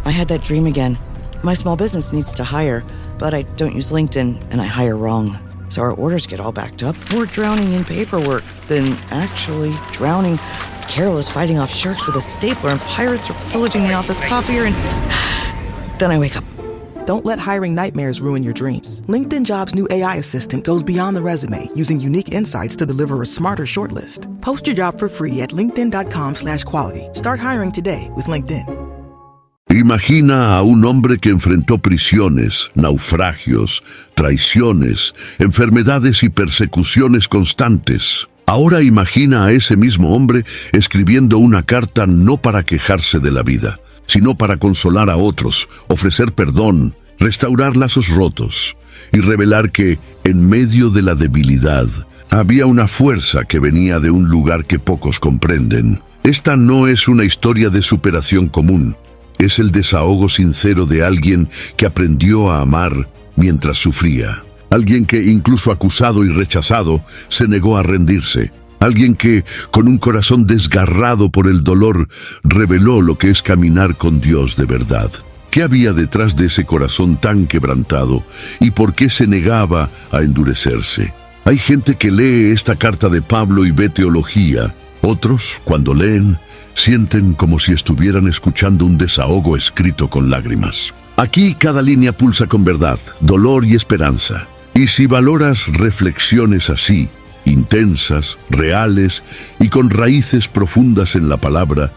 I had that dream again. My small business needs to hire, but I don't use LinkedIn, and I hire wrong. So our orders get all backed up. We're drowning in paperwork, then actually drowning. Carol is fighting off sharks with a stapler, and pirates are pillaging the office copier, and then I wake up. Don't let hiring nightmares ruin your dreams. LinkedIn Jobs' new AI assistant goes beyond the resume, using unique insights to deliver a smarter shortlist. Post your job for free at linkedin.com/quality. Start hiring today with LinkedIn. Imagina a un hombre que enfrentó prisiones, naufragios, traiciones, enfermedades y persecuciones constantes. Ahora imagina a ese mismo hombre escribiendo una carta no para quejarse de la vida, sino para consolar a otros, ofrecer perdón, restaurar lazos rotos y revelar que, en medio de la debilidad, había una fuerza que venía de un lugar que pocos comprenden. Esta no es una historia de superación común. Es el desahogo sincero de alguien que aprendió a amar mientras sufría. Alguien que, incluso acusado y rechazado, se negó a rendirse. Alguien que, con un corazón desgarrado por el dolor, reveló lo que es caminar con Dios de verdad. ¿Qué había detrás de ese corazón tan quebrantado y por qué se negaba a endurecerse? Hay gente que lee esta carta de Pablo y ve teología. Otros, cuando leen, sienten como si estuvieran escuchando un desahogo escrito con lágrimas. Aquí cada línea pulsa con verdad, dolor y esperanza. Y si valoras reflexiones así, intensas, reales y con raíces profundas en la palabra,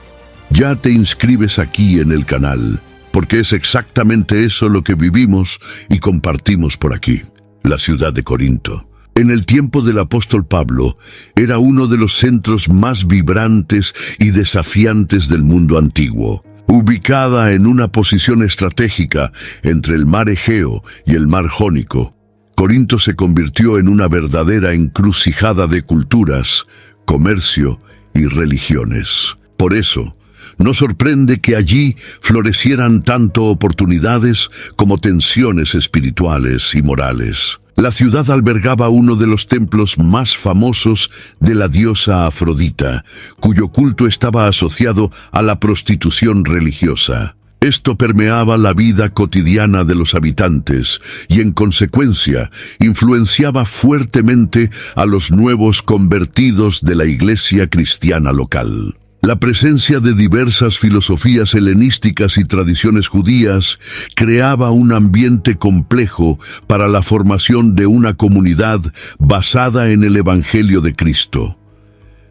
ya te inscribes aquí en el canal, porque es exactamente eso lo que vivimos y compartimos por aquí, la ciudad de Corinto. En el tiempo del apóstol Pablo, era uno de los centros más vibrantes y desafiantes del mundo antiguo. Ubicada en una posición estratégica entre el mar Egeo y el mar Jónico, Corinto se convirtió en una verdadera encrucijada de culturas, comercio y religiones. Por eso, no sorprende que allí florecieran tanto oportunidades como tensiones espirituales y morales. La ciudad albergaba uno de los templos más famosos de la diosa Afrodita, cuyo culto estaba asociado a la prostitución religiosa. Esto permeaba la vida cotidiana de los habitantes y, en consecuencia, influenciaba fuertemente a los nuevos convertidos de la iglesia cristiana local. La presencia de diversas filosofías helenísticas y tradiciones judías creaba un ambiente complejo para la formación de una comunidad basada en el Evangelio de Cristo.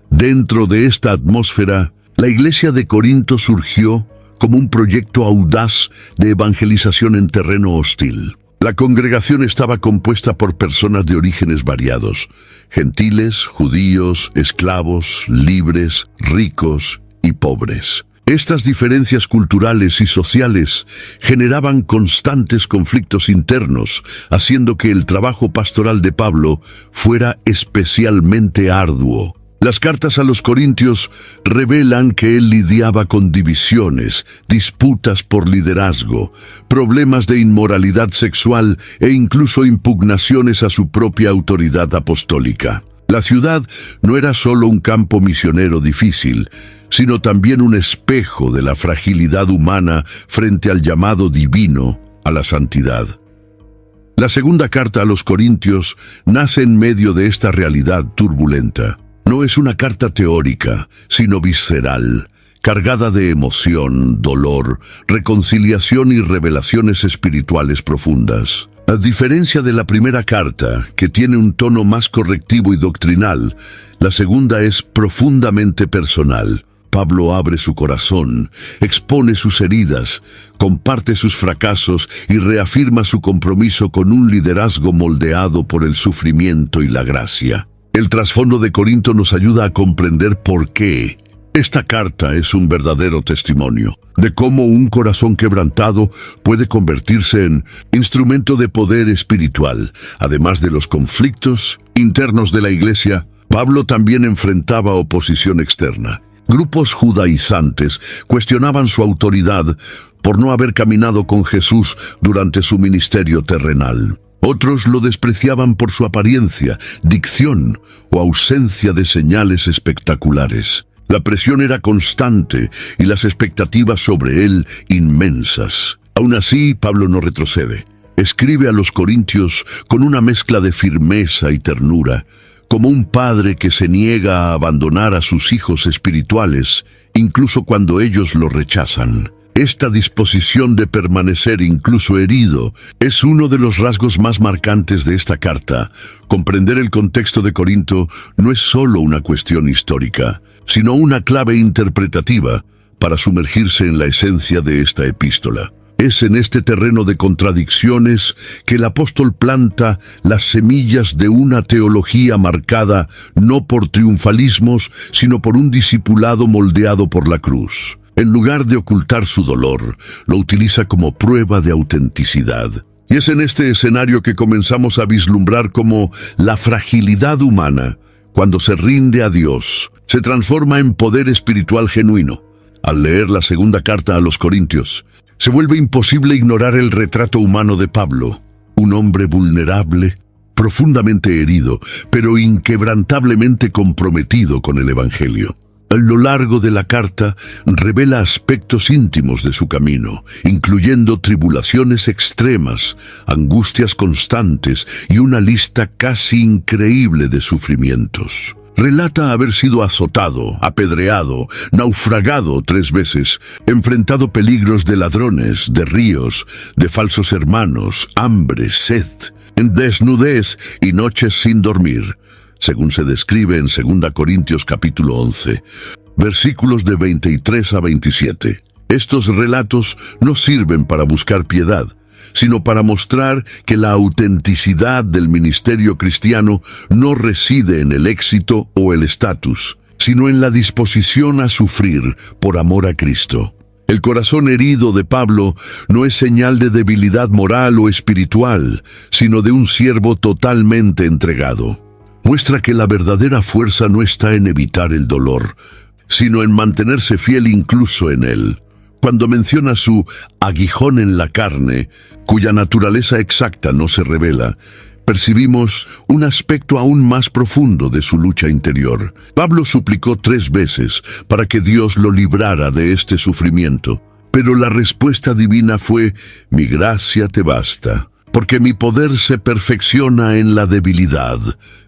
Dentro de esta atmósfera, la iglesia de Corinto surgió como un proyecto audaz de evangelización en terreno hostil. La congregación estaba compuesta por personas de orígenes variados: gentiles, judíos, esclavos, libres, ricos y pobres. Estas diferencias culturales y sociales generaban constantes conflictos internos, haciendo que el trabajo pastoral de Pablo fuera especialmente arduo. Las cartas a los corintios revelan que él lidiaba con divisiones, disputas por liderazgo, problemas de inmoralidad sexual e incluso impugnaciones a su propia autoridad apostólica. La ciudad no era solo un campo misionero difícil, sino también un espejo de la fragilidad humana frente al llamado divino a la santidad. La segunda carta a los corintios nace en medio de esta realidad turbulenta. No es una carta teórica, sino visceral, cargada de emoción, dolor, reconciliación y revelaciones espirituales profundas. A diferencia de la primera carta, que tiene un tono más correctivo y doctrinal, la segunda es profundamente personal. Pablo abre su corazón, expone sus heridas, comparte sus fracasos y reafirma su compromiso con un liderazgo moldeado por el sufrimiento y la gracia. El trasfondo de Corinto nos ayuda a comprender por qué. Esta carta es un verdadero testimonio de cómo un corazón quebrantado puede convertirse en instrumento de poder espiritual. Además de los conflictos internos de la iglesia, Pablo también enfrentaba oposición externa. Grupos judaizantes cuestionaban su autoridad por no haber caminado con Jesús durante su ministerio terrenal. Otros lo despreciaban por su apariencia, dicción o ausencia de señales espectaculares. La presión era constante y las expectativas sobre él inmensas. Aún así, Pablo no retrocede. Escribe a los corintios con una mezcla de firmeza y ternura, como un padre que se niega a abandonar a sus hijos espirituales, incluso cuando ellos lo rechazan. Esta disposición de permanecer incluso herido es uno de los rasgos más marcantes de esta carta. Comprender el contexto de Corinto no es solo una cuestión histórica, sino una clave interpretativa para sumergirse en la esencia de esta epístola. Es en este terreno de contradicciones que el apóstol planta las semillas de una teología marcada no por triunfalismos, sino por un discipulado moldeado por la cruz. En lugar de ocultar su dolor, lo utiliza como prueba de autenticidad. Y es en este escenario que comenzamos a vislumbrar cómo la fragilidad humana, cuando se rinde a Dios, se transforma en poder espiritual genuino. Al leer la segunda carta a los Corintios, se vuelve imposible ignorar el retrato humano de Pablo, un hombre vulnerable, profundamente herido, pero inquebrantablemente comprometido con el Evangelio. A lo largo de la carta revela aspectos íntimos de su camino, incluyendo tribulaciones extremas, angustias constantes y una lista casi increíble de sufrimientos. Relata haber sido azotado, apedreado, naufragado 3 veces, enfrentado peligros de ladrones, de ríos, de falsos hermanos, hambre, sed, desnudez y noches sin dormir, según se describe en 2 Corintios capítulo 11, versículos de 23 a 27. Estos relatos no sirven para buscar piedad, sino para mostrar que la autenticidad del ministerio cristiano no reside en el éxito o el estatus, sino en la disposición a sufrir por amor a Cristo. El corazón herido de Pablo no es señal de debilidad moral o espiritual, sino de un siervo totalmente entregado. Muestra que la verdadera fuerza no está en evitar el dolor, sino en mantenerse fiel incluso en él. Cuando menciona su aguijón en la carne, cuya naturaleza exacta no se revela, percibimos un aspecto aún más profundo de su lucha interior. Pablo suplicó 3 veces para que Dios lo librara de este sufrimiento, pero la respuesta divina fue: «Mi gracia te basta, porque mi poder se perfecciona en la debilidad».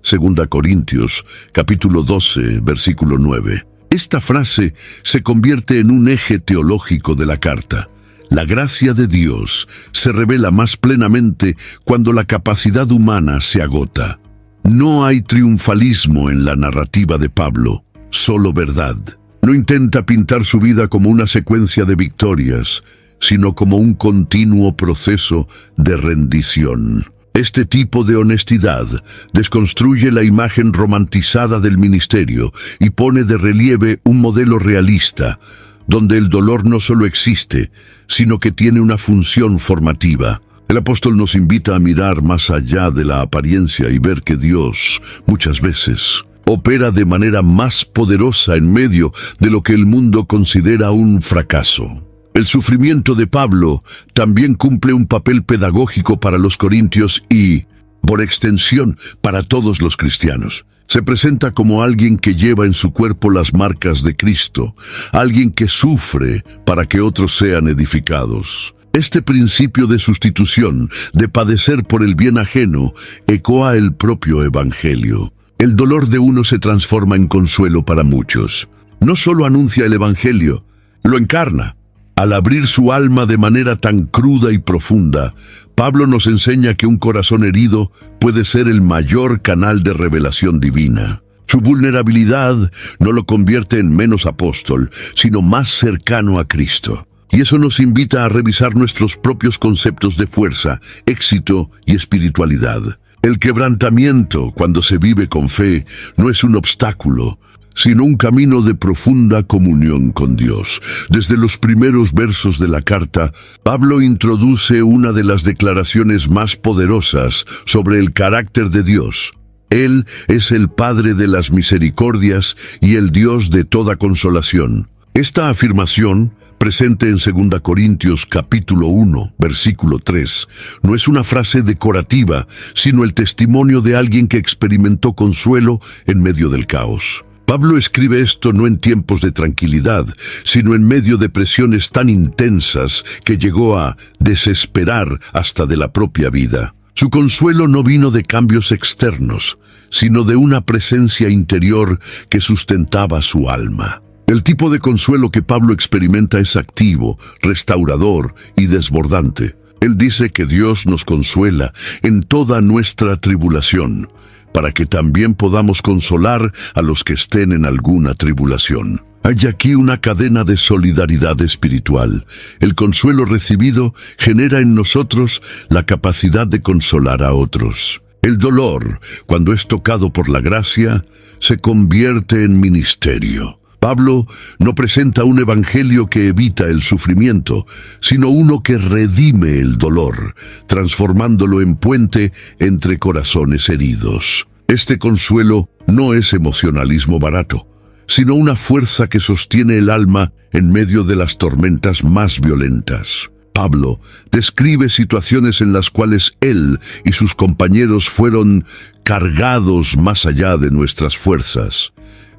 2 Corintios, capítulo 12, versículo 9. Esta frase se convierte en un eje teológico de la carta. La gracia de Dios se revela más plenamente cuando la capacidad humana se agota. No hay triunfalismo en la narrativa de Pablo, solo verdad. No intenta pintar su vida como una secuencia de victorias, sino como un continuo proceso de rendición. Este tipo de honestidad desconstruye la imagen romantizada del ministerio y pone de relieve un modelo realista, donde el dolor no solo existe, sino que tiene una función formativa. El apóstol nos invita a mirar más allá de la apariencia y ver que Dios, muchas veces, opera de manera más poderosa en medio de lo que el mundo considera un fracaso. El sufrimiento de Pablo también cumple un papel pedagógico para los corintios y, por extensión, para todos los cristianos. Se presenta como alguien que lleva en su cuerpo las marcas de Cristo, alguien que sufre para que otros sean edificados. Este principio de sustitución, de padecer por el bien ajeno, ecoa el propio Evangelio. El dolor de uno se transforma en consuelo para muchos. No solo anuncia el Evangelio, lo encarna. Al abrir su alma de manera tan cruda y profunda, Pablo nos enseña que un corazón herido puede ser el mayor canal de revelación divina. Su vulnerabilidad no lo convierte en menos apóstol, sino más cercano a Cristo. Y eso nos invita a revisar nuestros propios conceptos de fuerza, éxito y espiritualidad. El quebrantamiento, cuando se vive con fe, no es un obstáculo, sino un camino de profunda comunión con Dios. Desde los primeros versos de la carta, Pablo introduce una de las declaraciones más poderosas sobre el carácter de Dios. Él es el Padre de las misericordias y el Dios de toda consolación. Esta afirmación, presente en 2 Corintios capítulo 1, versículo 3, no es una frase decorativa, sino el testimonio de alguien que experimentó consuelo en medio del caos. Pablo escribe esto no en tiempos de tranquilidad, sino en medio de presiones tan intensas que llegó a desesperar hasta de la propia vida. Su consuelo no vino de cambios externos, sino de una presencia interior que sustentaba su alma. El tipo de consuelo que Pablo experimenta es activo, restaurador y desbordante. Él dice que Dios nos consuela en toda nuestra tribulación, para que también podamos consolar a los que estén en alguna tribulación. Hay aquí una cadena de solidaridad espiritual. El consuelo recibido genera en nosotros la capacidad de consolar a otros. El dolor, cuando es tocado por la gracia, se convierte en ministerio. Pablo no presenta un evangelio que evita el sufrimiento, sino uno que redime el dolor, transformándolo en puente entre corazones heridos. Este consuelo no es emocionalismo barato, sino una fuerza que sostiene el alma en medio de las tormentas más violentas. Pablo describe situaciones en las cuales él y sus compañeros fueron cargados más allá de nuestras fuerzas,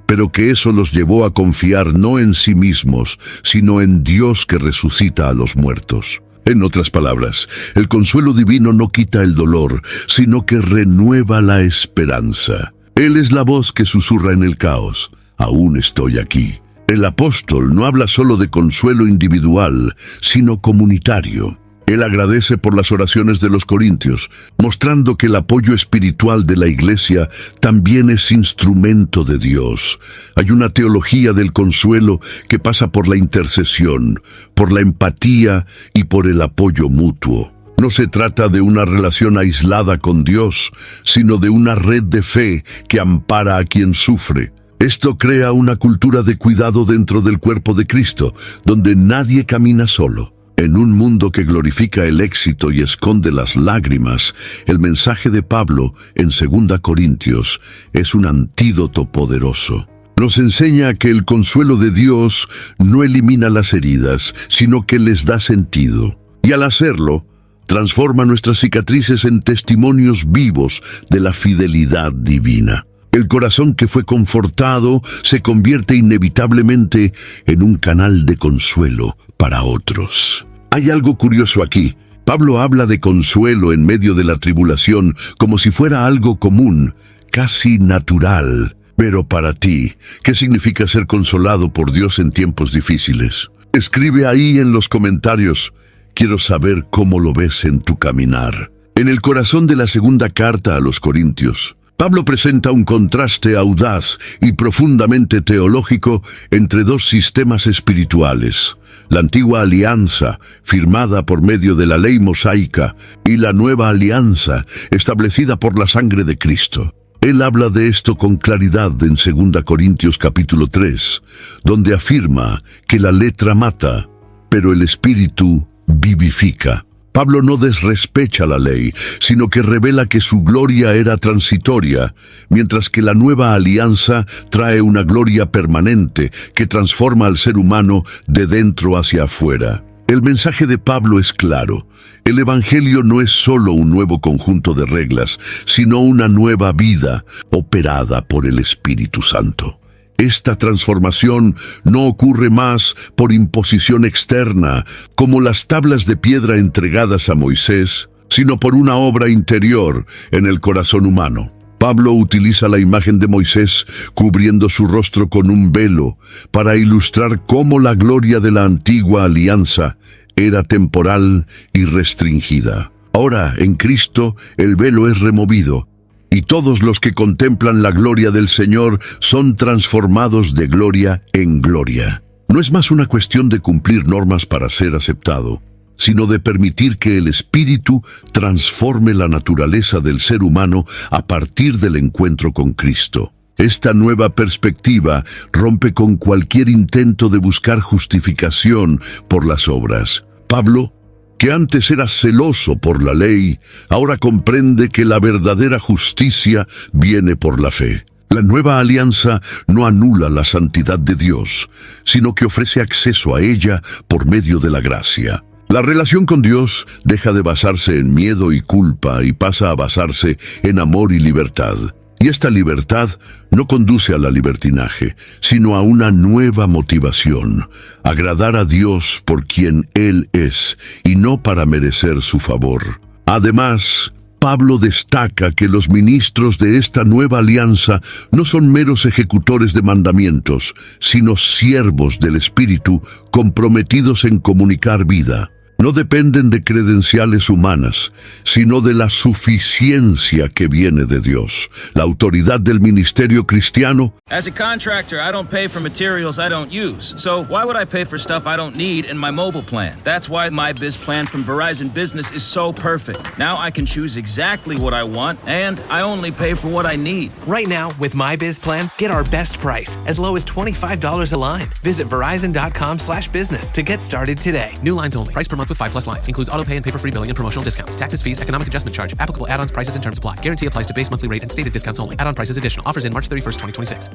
pero que eso los llevó a confiar no en sí mismos, sino en Dios que resucita a los muertos. En otras palabras, el consuelo divino no quita el dolor, sino que renueva la esperanza. Él es la voz que susurra en el caos: aún estoy aquí. El apóstol no habla solo de consuelo individual, sino comunitario. Él agradece por las oraciones de los corintios, mostrando que el apoyo espiritual de la iglesia también es instrumento de Dios. Hay una teología del consuelo que pasa por la intercesión, por la empatía y por el apoyo mutuo. No se trata de una relación aislada con Dios, sino de una red de fe que ampara a quien sufre. Esto crea una cultura de cuidado dentro del cuerpo de Cristo, donde nadie camina solo. En un mundo que glorifica el éxito y esconde las lágrimas, el mensaje de Pablo en 2 Corintios es un antídoto poderoso. Nos enseña que el consuelo de Dios no elimina las heridas, sino que les da sentido. Y al hacerlo, transforma nuestras cicatrices en testimonios vivos de la fidelidad divina. El corazón que fue confortado se convierte inevitablemente en un canal de consuelo para otros. Hay algo curioso aquí. Pablo habla de consuelo en medio de la tribulación como si fuera algo común, casi natural. Pero para ti, ¿qué significa ser consolado por Dios en tiempos difíciles? Escribe ahí en los comentarios. Quiero saber cómo lo ves en tu caminar. En el corazón de la segunda carta a los Corintios, Pablo presenta un contraste audaz y profundamente teológico entre dos sistemas espirituales: la antigua alianza, firmada por medio de la ley mosaica, y la nueva alianza, establecida por la sangre de Cristo. Él habla de esto con claridad en 2 Corintios capítulo 3, donde afirma que la letra mata, pero el espíritu vivifica. Pablo no desrespecha la ley, sino que revela que su gloria era transitoria, mientras que la nueva alianza trae una gloria permanente que transforma al ser humano de dentro hacia afuera. El mensaje de Pablo es claro. El Evangelio no es solo un nuevo conjunto de reglas, sino una nueva vida operada por el Espíritu Santo. Esta transformación no ocurre más por imposición externa, como las tablas de piedra entregadas a Moisés, sino por una obra interior en el corazón humano. Pablo utiliza la imagen de Moisés cubriendo su rostro con un velo para ilustrar cómo la gloria de la antigua alianza era temporal y restringida. Ahora, en Cristo, el velo es removido, y todos los que contemplan la gloria del Señor son transformados de gloria en gloria. No es más una cuestión de cumplir normas para ser aceptado, sino de permitir que el Espíritu transforme la naturaleza del ser humano a partir del encuentro con Cristo. Esta nueva perspectiva rompe con cualquier intento de buscar justificación por las obras. Pablo, que antes era celoso por la ley, ahora comprende que la verdadera justicia viene por la fe. La nueva alianza no anula la santidad de Dios, sino que ofrece acceso a ella por medio de la gracia. La relación con Dios deja de basarse en miedo y culpa y pasa a basarse en amor y libertad. Y esta libertad no conduce a la libertinaje, sino a una nueva motivación, agradar a Dios por quien Él es y no para merecer su favor. Además, Pablo destaca que los ministros de esta nueva alianza no son meros ejecutores de mandamientos, sino siervos del Espíritu comprometidos en comunicar vida. No dependen de credenciales humanas, sino de la suficiencia que viene de Dios. La autoridad del ministerio cristiano. As a contractor, I don't pay for materials I don't use. So why would I pay for stuff I don't need in my mobile plan? That's why my Biz plan from Verizon Business is so perfect. Now I can choose exactly what I want, and I only pay for what I need. Right now, with my Biz plan, get our best price, as low as $25 a line. Visit Verizon.com/business to get started today. New lines only. Price per month with 5+ lines. Includes auto pay and paper-free billing and promotional discounts. Taxes, fees, economic adjustment charge. Applicable add-ons, prices, and terms apply. Guarantee applies to base monthly rate and stated discounts only. Add-on prices additional. Offers in March 31st, 2026.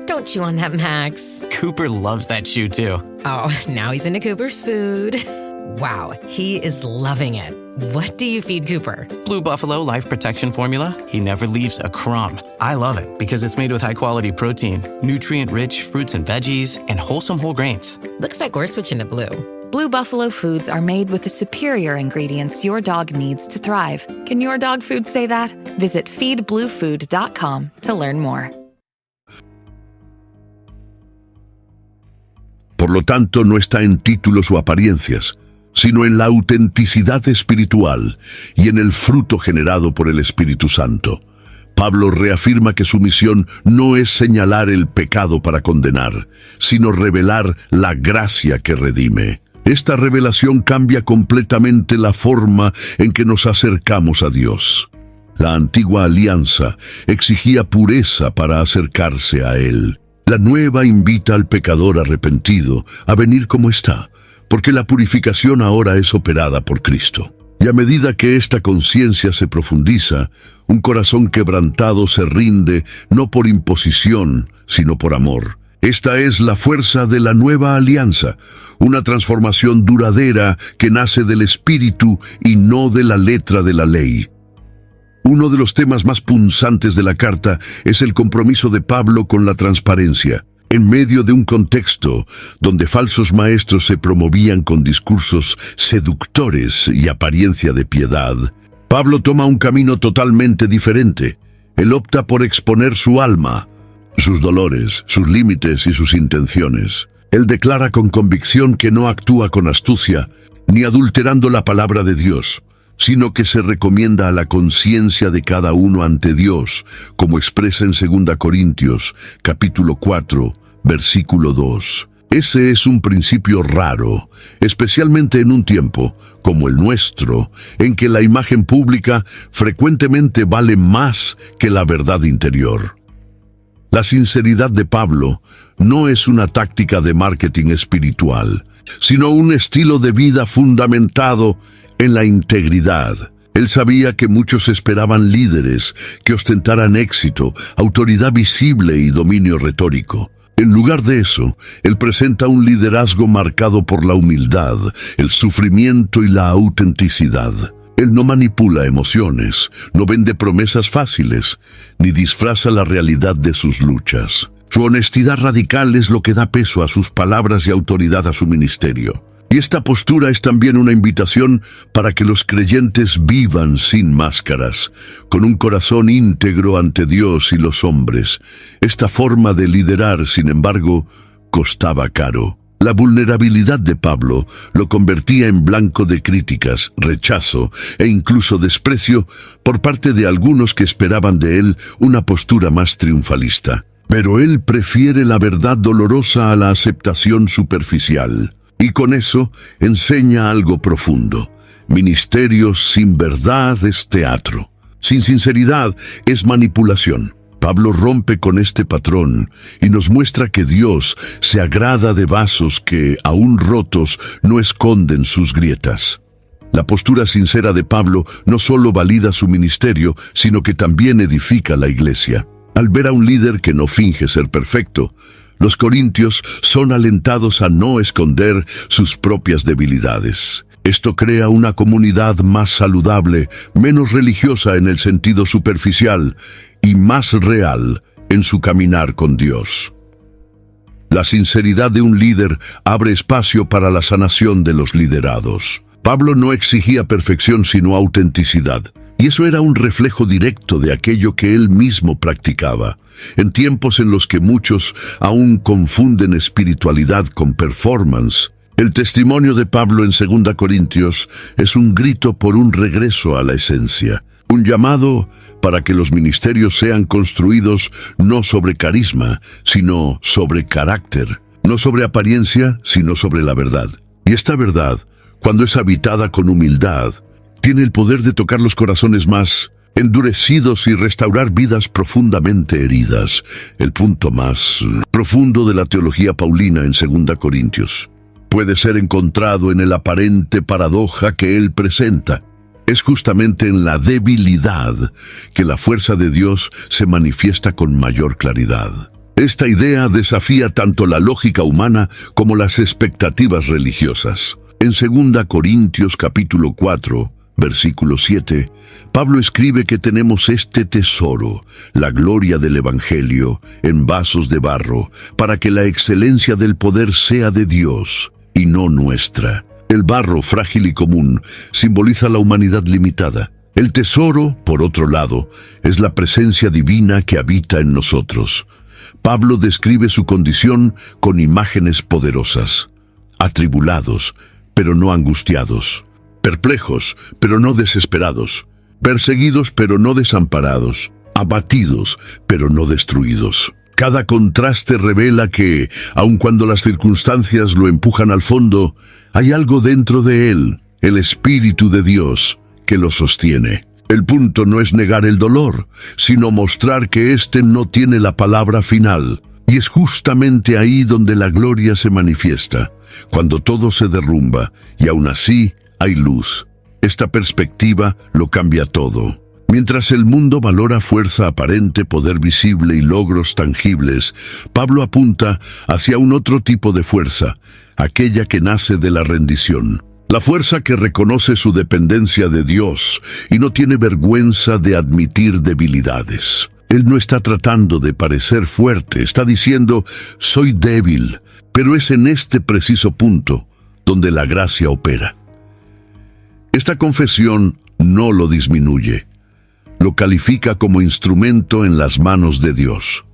Don't chew on that, Max. Cooper loves that chew too. Oh, now he's into Cooper's food. Wow, he is loving it. What do you feed Cooper? Blue Buffalo Life Protection Formula. He never leaves a crumb. I love it because it's made with high-quality protein, nutrient-rich fruits and veggies, and wholesome whole grains. Looks like we're switching to Blue. Blue Buffalo foods are made with the superior ingredients your dog needs to thrive. Can your dog food say that? Visit feedbluefood.com to learn more. Por lo tanto, no está en títulos o apariencias, sino en la autenticidad espiritual y en el fruto generado por el Espíritu Santo. Pablo reafirma que su misión no es señalar el pecado para condenar, sino revelar la gracia que redime. Esta revelación cambia completamente la forma en que nos acercamos a Dios. La antigua alianza exigía pureza para acercarse a Él. La nueva invita al pecador arrepentido a venir como está, porque la purificación ahora es operada por Cristo. Y a medida que esta conciencia se profundiza, un corazón quebrantado se rinde no por imposición, sino por amor. Esta es la fuerza de la nueva alianza, una transformación duradera que nace del Espíritu y no de la letra de la ley. Uno de los temas más punzantes de la carta es el compromiso de Pablo con la transparencia. En medio de un contexto donde falsos maestros se promovían con discursos seductores y apariencia de piedad, Pablo toma un camino totalmente diferente. Él opta por exponer su alma, sus dolores, sus límites y sus intenciones. Él declara con convicción que no actúa con astucia, ni adulterando la palabra de Dios, sino que se recomienda a la conciencia de cada uno ante Dios, como expresa en 2 Corintios, capítulo 4, versículo 2. Ese es un principio raro, especialmente en un tiempo, como el nuestro, en que la imagen pública frecuentemente vale más que la verdad interior. La sinceridad de Pablo no es una táctica de marketing espiritual, sino un estilo de vida fundamentado en la integridad. Él sabía que muchos esperaban líderes que ostentaran éxito, autoridad visible y dominio retórico. En lugar de eso, él presenta un liderazgo marcado por la humildad, el sufrimiento y la autenticidad. Él no manipula emociones, no vende promesas fáciles, ni disfraza la realidad de sus luchas. Su honestidad radical es lo que da peso a sus palabras y autoridad a su ministerio. Y esta postura es también una invitación para que los creyentes vivan sin máscaras, con un corazón íntegro ante Dios y los hombres. Esta forma de liderar, sin embargo, costaba caro. La vulnerabilidad de Pablo lo convertía en blanco de críticas, rechazo e incluso desprecio por parte de algunos que esperaban de él una postura más triunfalista. Pero él prefiere la verdad dolorosa a la aceptación superficial. Y con eso enseña algo profundo. Ministerio sin verdad es teatro. Sin sinceridad es manipulación. Pablo rompe con este patrón y nos muestra que Dios se agrada de vasos que, aún rotos, no esconden sus grietas. La postura sincera de Pablo no solo valida su ministerio, sino que también edifica la iglesia. Al ver a un líder que no finge ser perfecto, Los corintios son alentados a no esconder sus propias debilidades. Esto crea una comunidad más saludable, menos religiosa en el sentido superficial y más real en su caminar con Dios. La sinceridad de un líder abre espacio para la sanación de los liderados. Pablo no exigía perfección sino autenticidad, y eso era un reflejo directo de aquello que él mismo practicaba. En tiempos en los que muchos aún confunden espiritualidad con performance, el testimonio de Pablo en 2 Corintios es un grito por un regreso a la esencia, un llamado para que los ministerios sean construidos no sobre carisma, sino sobre carácter, no sobre apariencia, sino sobre la verdad. Y esta verdad, cuando es habitada con humildad, tiene el poder de tocar los corazones más endurecidos y restaurar vidas profundamente heridas, el punto más profundo de la teología paulina en 2 Corintios. Puede ser encontrado en el aparente paradoja que él presenta. Es justamente en la debilidad que la fuerza de Dios se manifiesta con mayor claridad. Esta idea desafía tanto la lógica humana como las expectativas religiosas. En 2 Corintios capítulo 4, versículo 7, Pablo escribe que tenemos este tesoro, la gloria del Evangelio, en vasos de barro, para que la excelencia del poder sea de Dios y no nuestra. El barro frágil y común simboliza la humanidad limitada. El tesoro, por otro lado, es la presencia divina que habita en nosotros. Pablo describe su condición con imágenes poderosas. Atribulados, pero no angustiados. Perplejos, pero no desesperados. Perseguidos, pero no desamparados. Abatidos, pero no destruidos. Cada contraste revela que, aun cuando las circunstancias lo empujan al fondo, hay algo dentro de él, el Espíritu de Dios, que lo sostiene. El punto no es negar el dolor, sino mostrar que éste no tiene la palabra final. Y es justamente ahí donde la gloria se manifiesta, cuando todo se derrumba, y aún así hay luz. Esta perspectiva lo cambia todo. Mientras el mundo valora fuerza aparente, poder visible y logros tangibles, Pablo apunta hacia un otro tipo de fuerza, aquella que nace de la rendición. La fuerza que reconoce su dependencia de Dios y no tiene vergüenza de admitir debilidades. Él no está tratando de parecer fuerte, está diciendo, soy débil, pero es en este preciso punto donde la gracia opera. Esta confesión no lo disminuye. Lo califica como instrumento en las manos de Dios.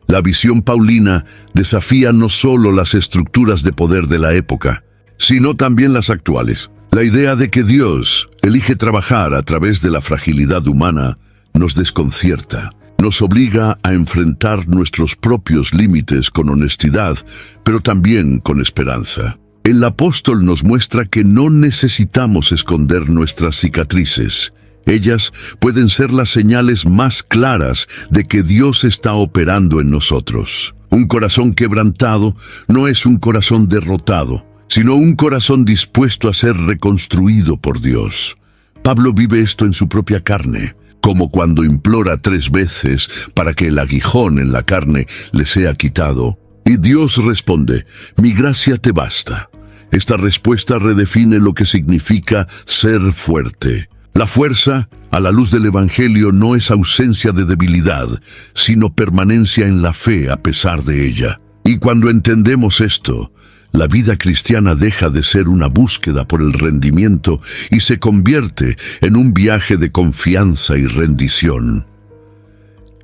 La visión paulina desafía no solo las estructuras de poder de la época, sino también las actuales. La idea de que Dios elige trabajar a través de la fragilidad humana nos desconcierta, nos obliga a enfrentar nuestros propios límites con honestidad, pero también con esperanza. El apóstol nos muestra que no necesitamos esconder nuestras cicatrices. Ellas pueden ser las señales más claras de que Dios está operando en nosotros. Un corazón quebrantado no es un corazón derrotado, sino un corazón dispuesto a ser reconstruido por Dios. Pablo vive esto en su propia carne, como cuando implora 3 veces para que el aguijón en la carne le sea quitado. Y Dios responde, mi gracia te basta. Esta respuesta redefine lo que significa ser fuerte. La fuerza, a la luz del Evangelio, no es ausencia de debilidad, sino permanencia en la fe a pesar de ella. Y cuando entendemos esto, la vida cristiana deja de ser una búsqueda por el rendimiento y se convierte en un viaje de confianza y rendición.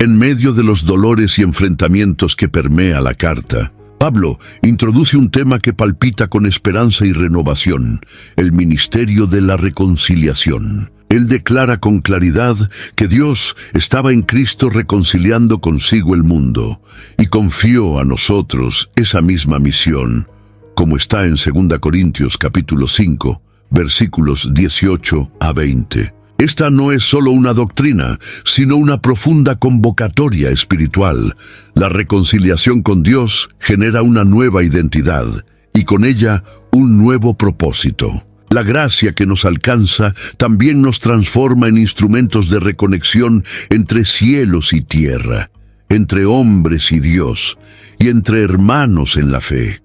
En medio de los dolores y enfrentamientos que permea la carta, Pablo introduce un tema que palpita con esperanza y renovación, el ministerio de la reconciliación. Él declara con claridad que Dios estaba en Cristo reconciliando consigo el mundo y confió a nosotros esa misma misión, como está en 2 Corintios capítulo 5, versículos 18 a 20. Esta no es solo una doctrina, sino una profunda convocatoria espiritual. La reconciliación con Dios genera una nueva identidad y con ella un nuevo propósito. La gracia que nos alcanza también nos transforma en instrumentos de reconexión entre cielos y tierra. entre hombres y Dios, y entre hermanos en la fe.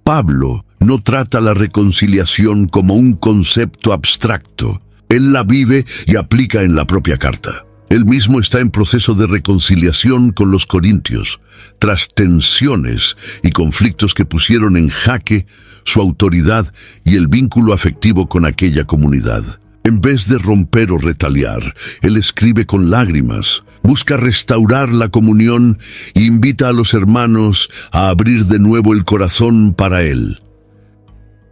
Pablo no trata la reconciliación como un concepto abstracto. Él la vive y aplica en la propia carta. Él mismo está en proceso de reconciliación con los corintios, tras tensiones y conflictos que pusieron en jaque su autoridad y el vínculo afectivo con aquella comunidad. En vez de romper o retaliar, él escribe con lágrimas, busca restaurar la comunión e invita a los hermanos a abrir de nuevo el corazón para él.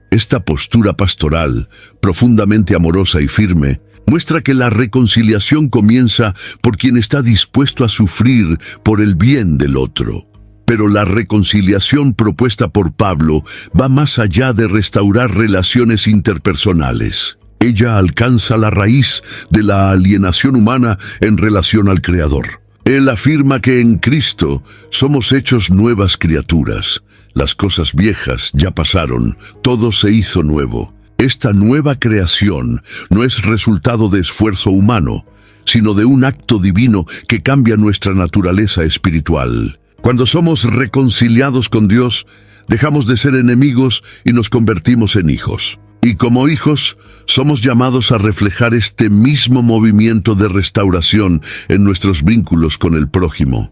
Esta postura pastoral, profundamente amorosa y firme, muestra que la reconciliación comienza por quien está dispuesto a sufrir por el bien del otro. Pero la reconciliación propuesta por Pablo va más allá de restaurar relaciones interpersonales. Ella alcanza la raíz de la alienación humana en relación al Creador. Él afirma que en Cristo somos hechos nuevas criaturas. Las cosas viejas ya pasaron, todo se hizo nuevo. Esta nueva creación no es resultado de esfuerzo humano, sino de un acto divino que cambia nuestra naturaleza espiritual. Cuando somos reconciliados con Dios, dejamos de ser enemigos y nos convertimos en hijos. Y como hijos, somos llamados a reflejar este mismo movimiento de restauración en nuestros vínculos con el prójimo.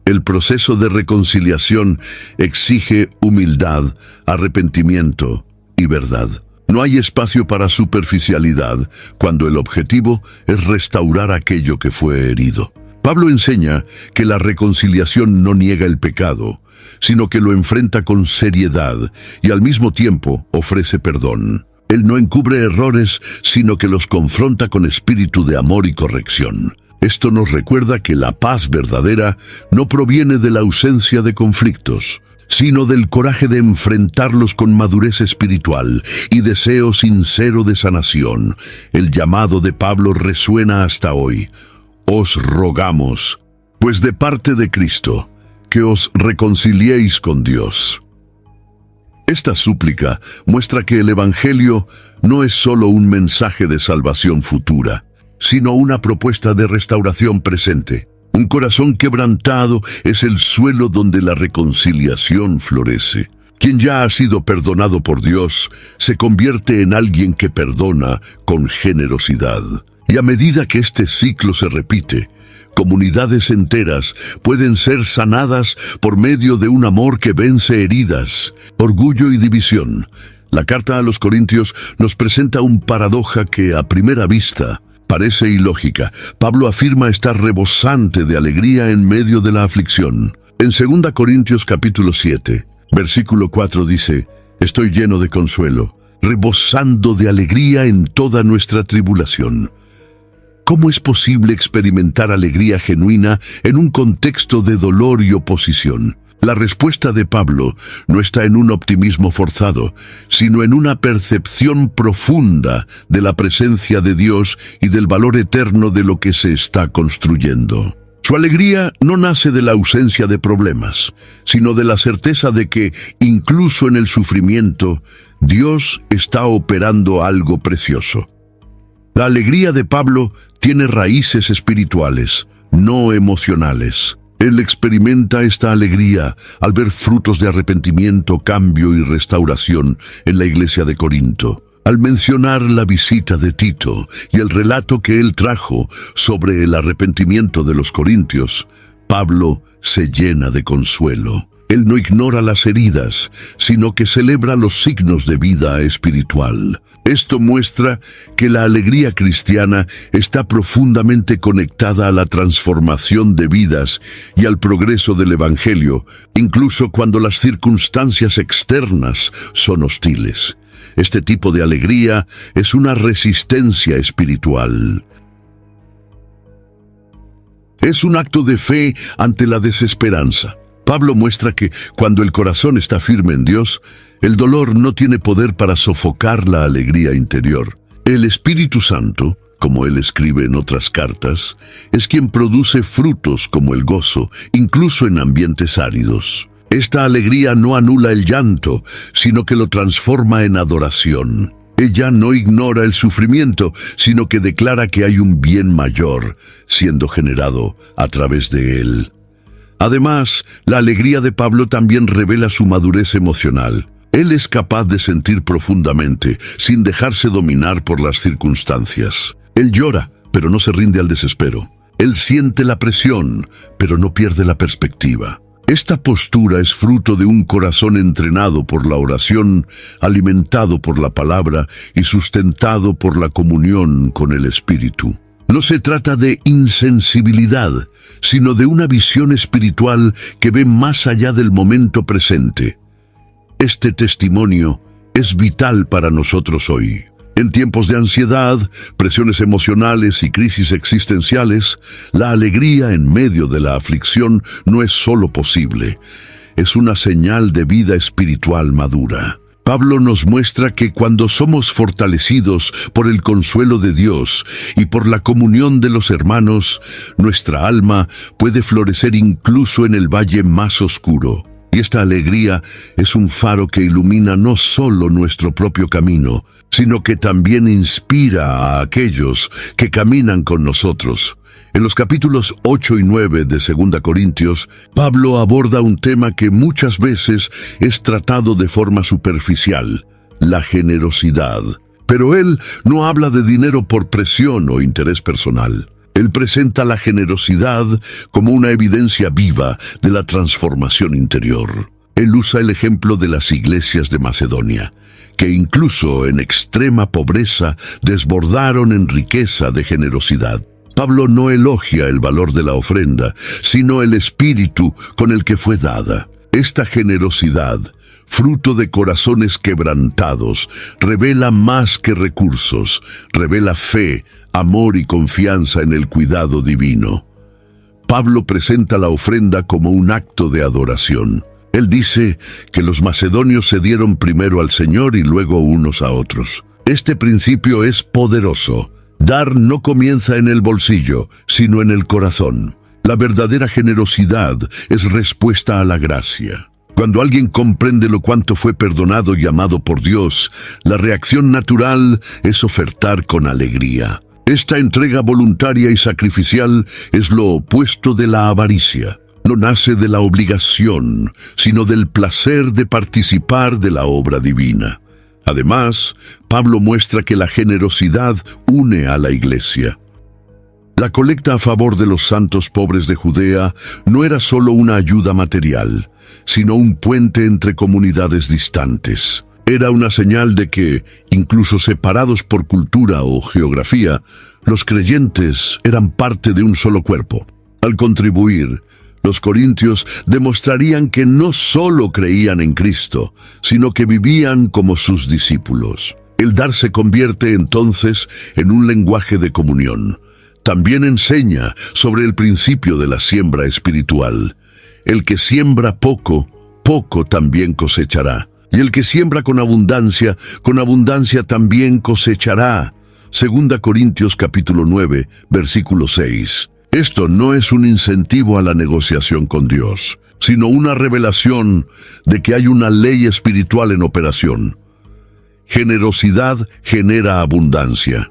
El proceso de reconciliación exige humildad, arrepentimiento y verdad. No hay espacio para superficialidad cuando el objetivo es restaurar aquello que fue herido. Pablo enseña que la reconciliación no niega el pecado, sino que lo enfrenta con seriedad y al mismo tiempo ofrece perdón. Él no encubre errores, sino que los confronta con espíritu de amor y corrección. Esto nos recuerda que la paz verdadera no proviene de la ausencia de conflictos, sino del coraje de enfrentarlos con madurez espiritual y deseo sincero de sanación. El llamado de Pablo resuena hasta hoy. Os rogamos, pues de parte de Cristo, que os reconciliéis con Dios. Esta súplica muestra que el Evangelio no es solo un mensaje de salvación futura, sino una propuesta de restauración presente. Un corazón quebrantado es el suelo donde la reconciliación florece. Quien ya ha sido perdonado por Dios se convierte en alguien que perdona con generosidad. Y a medida que este ciclo se repite, comunidades enteras pueden ser sanadas por medio de un amor que vence heridas, orgullo y división. La carta a los Corintios nos presenta una paradoja que a primera vista parece ilógica. Pablo afirma estar rebosante de alegría en medio de la aflicción. En 2 Corintios capítulo 7, versículo 4 dice: «Estoy lleno de consuelo, rebosando de alegría en toda nuestra tribulación». ¿Cómo es posible experimentar alegría genuina en un contexto de dolor y oposición? La respuesta de Pablo no está en un optimismo forzado, sino en una percepción profunda de la presencia de Dios y del valor eterno de lo que se está construyendo. Su alegría no nace de la ausencia de problemas, sino de la certeza de que, incluso en el sufrimiento, Dios está operando algo precioso. La alegría de Pablo tiene raíces espirituales, no emocionales. Él experimenta esta alegría al ver frutos de arrepentimiento, cambio y restauración en la iglesia de Corinto. Al mencionar la visita de Tito y el relato que él trajo sobre el arrepentimiento de los corintios, Pablo se llena de consuelo. Él no ignora las heridas, sino que celebra los signos de vida espiritual. Esto muestra que la alegría cristiana está profundamente conectada a la transformación de vidas y al progreso del Evangelio, incluso cuando las circunstancias externas son hostiles. Este tipo de alegría es una resistencia espiritual. Es un acto de fe ante la desesperanza. Pablo muestra que cuando el corazón está firme en Dios, el dolor no tiene poder para sofocar la alegría interior. El Espíritu Santo, como él escribe en otras cartas, es quien produce frutos como el gozo, incluso en ambientes áridos. Esta alegría no anula el llanto, sino que lo transforma en adoración. Ella no ignora el sufrimiento, sino que declara que hay un bien mayor siendo generado a través de él. Además, la alegría de Pablo también revela su madurez emocional. Él es capaz de sentir profundamente, sin dejarse dominar por las circunstancias. Él llora, pero no se rinde al desespero. Él siente la presión, pero no pierde la perspectiva. Esta postura es fruto de un corazón entrenado por la oración, alimentado por la palabra y sustentado por la comunión con el Espíritu. No se trata de insensibilidad, sino de una visión espiritual que ve más allá del momento presente. Este testimonio es vital para nosotros hoy. En tiempos de ansiedad, presiones emocionales y crisis existenciales, la alegría en medio de la aflicción no es solo posible, es una señal de vida espiritual madura. Pablo nos muestra que cuando somos fortalecidos por el consuelo de Dios y por la comunión de los hermanos, nuestra alma puede florecer incluso en el valle más oscuro. Y esta alegría es un faro que ilumina no solo nuestro propio camino, sino que también inspira a aquellos que caminan con nosotros. En los capítulos 8 y 9 de 2 Corintios, Pablo aborda un tema que muchas veces es tratado de forma superficial: la generosidad. Pero él no habla de dinero por presión o interés personal. Él presenta la generosidad como una evidencia viva de la transformación interior. Él usa el ejemplo de las iglesias de Macedonia, que incluso en extrema pobreza desbordaron en riqueza de generosidad. Pablo no elogia el valor de la ofrenda, sino el espíritu con el que fue dada. Esta generosidad, fruto de corazones quebrantados, revela más que recursos, revela fe, amor y confianza en el cuidado divino. Pablo presenta la ofrenda como un acto de adoración. Él dice que los macedonios se dieron primero al Señor y luego unos a otros. Este principio es poderoso. Dar no comienza en el bolsillo, sino en el corazón. La verdadera generosidad es respuesta a la gracia. Cuando alguien comprende lo cuánto fue perdonado y amado por Dios, la reacción natural es ofertar con alegría. Esta entrega voluntaria y sacrificial es lo opuesto de la avaricia. No nace de la obligación, sino del placer de participar de la obra divina. Además, Pablo muestra que la generosidad une a la iglesia. La colecta a favor de los santos pobres de Judea no era solo una ayuda material, sino un puente entre comunidades distantes. Era una señal de que, incluso separados por cultura o geografía, los creyentes eran parte de un solo cuerpo. Al contribuir, los corintios demostrarían que no solo creían en Cristo, sino que vivían como sus discípulos. El dar se convierte entonces en un lenguaje de comunión. También enseña sobre el principio de la siembra espiritual. El que siembra poco, poco también cosechará. Y el que siembra con abundancia también cosechará. 2 Corintios capítulo 9, versículo 6. Esto no es un incentivo a la negociación con Dios, sino una revelación de que hay una ley espiritual en operación. Generosidad genera abundancia.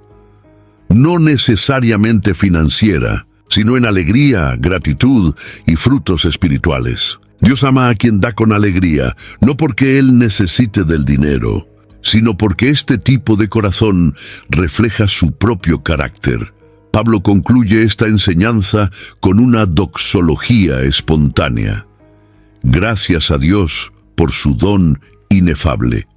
No necesariamente financiera, sino en alegría, gratitud y frutos espirituales. Dios ama a quien da con alegría, no porque Él necesite del dinero, sino porque este tipo de corazón refleja su propio carácter. Pablo concluye esta enseñanza con una doxología espontánea. Gracias a Dios por su don inefable.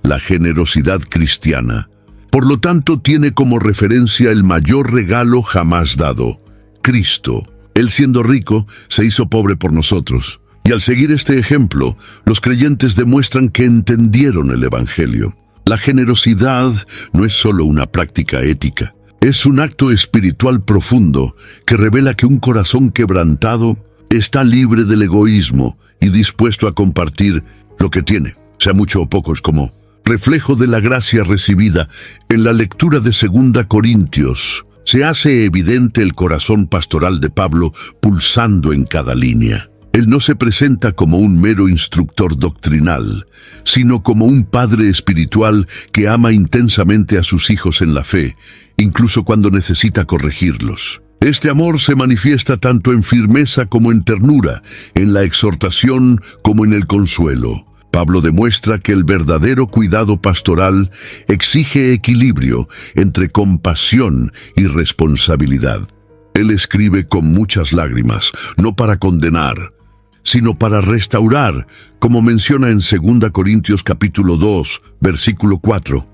La generosidad cristiana, por lo tanto, tiene como referencia el mayor regalo jamás dado: Cristo. Él, siendo rico, se hizo pobre por nosotros. Y al seguir este ejemplo, los creyentes demuestran que entendieron el Evangelio. La generosidad no es solo una práctica ética. Es un acto espiritual profundo que revela que un corazón quebrantado está libre del egoísmo y dispuesto a compartir lo que tiene, sea mucho o poco. Es como reflejo de la gracia recibida. En la lectura de 2 Corintios, se hace evidente el corazón pastoral de Pablo pulsando en cada línea. Él no se presenta como un mero instructor doctrinal, sino como un padre espiritual que ama intensamente a sus hijos en la fe, incluso cuando necesita corregirlos. Este amor se manifiesta tanto en firmeza como en ternura, en la exhortación como en el consuelo. Pablo demuestra que el verdadero cuidado pastoral exige equilibrio entre compasión y responsabilidad. Él escribe con muchas lágrimas, no para condenar, sino para restaurar, como menciona en 2 Corintios capítulo 2, versículo 4,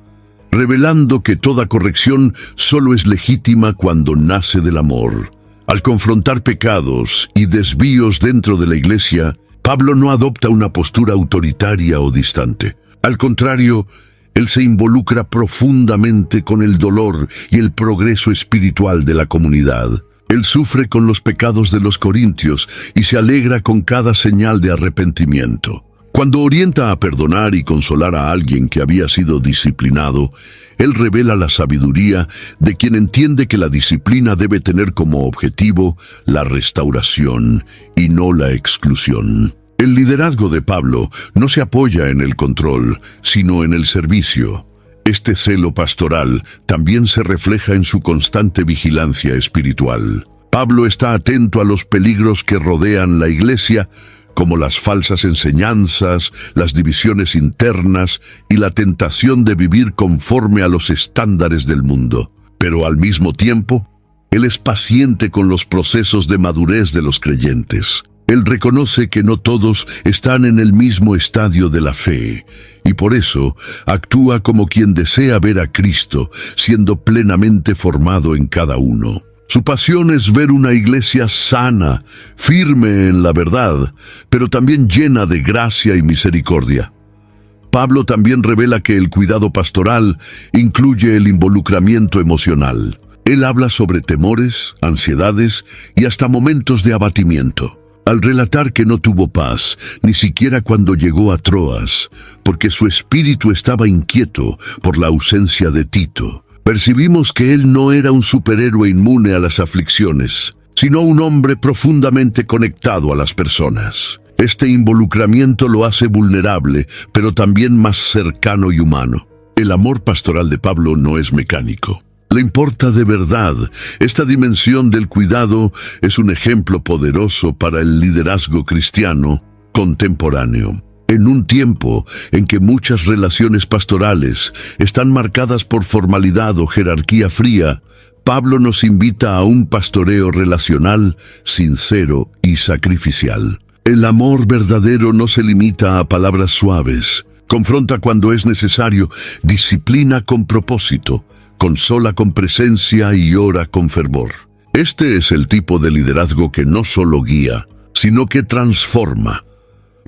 revelando que toda corrección solo es legítima cuando nace del amor. Al confrontar pecados y desvíos dentro de la iglesia, Pablo no adopta una postura autoritaria o distante. Al contrario, él se involucra profundamente con el dolor y el progreso espiritual de la comunidad. Él sufre con los pecados de los corintios y se alegra con cada señal de arrepentimiento. Cuando orienta a perdonar y consolar a alguien que había sido disciplinado, él revela la sabiduría de quien entiende que la disciplina debe tener como objetivo la restauración y no la exclusión. El liderazgo de Pablo no se apoya en el control, sino en el servicio. Este celo pastoral también se refleja en su constante vigilancia espiritual. Pablo está atento a los peligros que rodean la iglesia, como las falsas enseñanzas, las divisiones internas y la tentación de vivir conforme a los estándares del mundo. Pero al mismo tiempo, él es paciente con los procesos de madurez de los creyentes. Él reconoce que no todos están en el mismo estadio de la fe, y por eso actúa como quien desea ver a Cristo siendo plenamente formado en cada uno. Su pasión es ver una iglesia sana, firme en la verdad, pero también llena de gracia y misericordia. Pablo también revela que el cuidado pastoral incluye el involucramiento emocional. Él habla sobre temores, ansiedades y hasta momentos de abatimiento. Al relatar que no tuvo paz, ni siquiera cuando llegó a Troas, porque su espíritu estaba inquieto por la ausencia de Tito, percibimos que él no era un superhéroe inmune a las aflicciones, sino un hombre profundamente conectado a las personas. Este involucramiento lo hace vulnerable, pero también más cercano y humano. El amor pastoral de Pablo no es mecánico. Le importa de verdad. Esta dimensión del cuidado es un ejemplo poderoso para el liderazgo cristiano contemporáneo. En un tiempo en que muchas relaciones pastorales están marcadas por formalidad o jerarquía fría, Pablo nos invita a un pastoreo relacional, sincero y sacrificial. El amor verdadero no se limita a palabras suaves. Confronta cuando es necesario, disciplina con propósito, consola con presencia y ora con fervor. Este es el tipo de liderazgo que no solo guía, sino que transforma,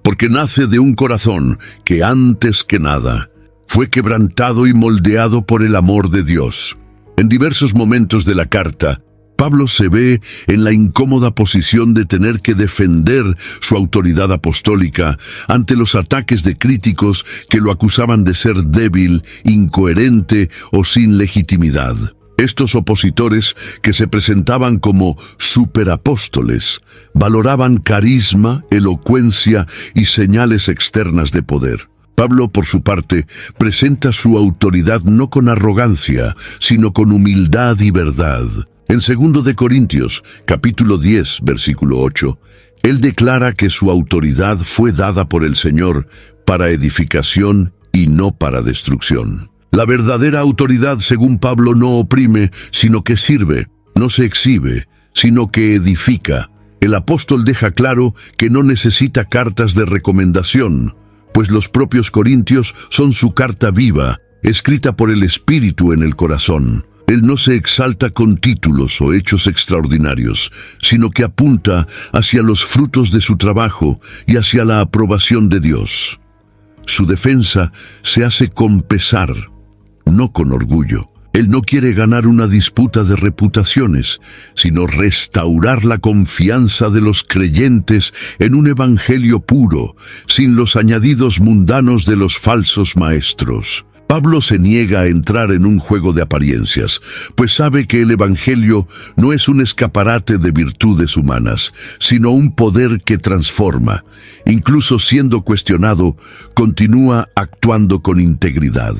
porque nace de un corazón que antes que nada fue quebrantado y moldeado por el amor de Dios. En diversos momentos de la carta, Pablo se ve en la incómoda posición de tener que defender su autoridad apostólica ante los ataques de críticos que lo acusaban de ser débil, incoherente o sin legitimidad. Estos opositores, que se presentaban como superapóstoles, valoraban carisma, elocuencia y señales externas de poder. Pablo, por su parte, presenta su autoridad no con arrogancia, sino con humildad y verdad. En 2 Corintios, capítulo 10, versículo 8, él declara que su autoridad fue dada por el Señor para edificación y no para destrucción. La verdadera autoridad, según Pablo, no oprime, sino que sirve, no se exhibe, sino que edifica. El apóstol deja claro que no necesita cartas de recomendación, pues los propios corintios son su carta viva, escrita por el Espíritu en el corazón. Él no se exalta con títulos o hechos extraordinarios, sino que apunta hacia los frutos de su trabajo y hacia la aprobación de Dios. Su defensa se hace con pesar, no con orgullo. Él no quiere ganar una disputa de reputaciones, sino restaurar la confianza de los creyentes en un evangelio puro, sin los añadidos mundanos de los falsos maestros. Pablo se niega a entrar en un juego de apariencias, pues sabe que el evangelio no es un escaparate de virtudes humanas, sino un poder que transforma. Incluso siendo cuestionado, continúa actuando con integridad.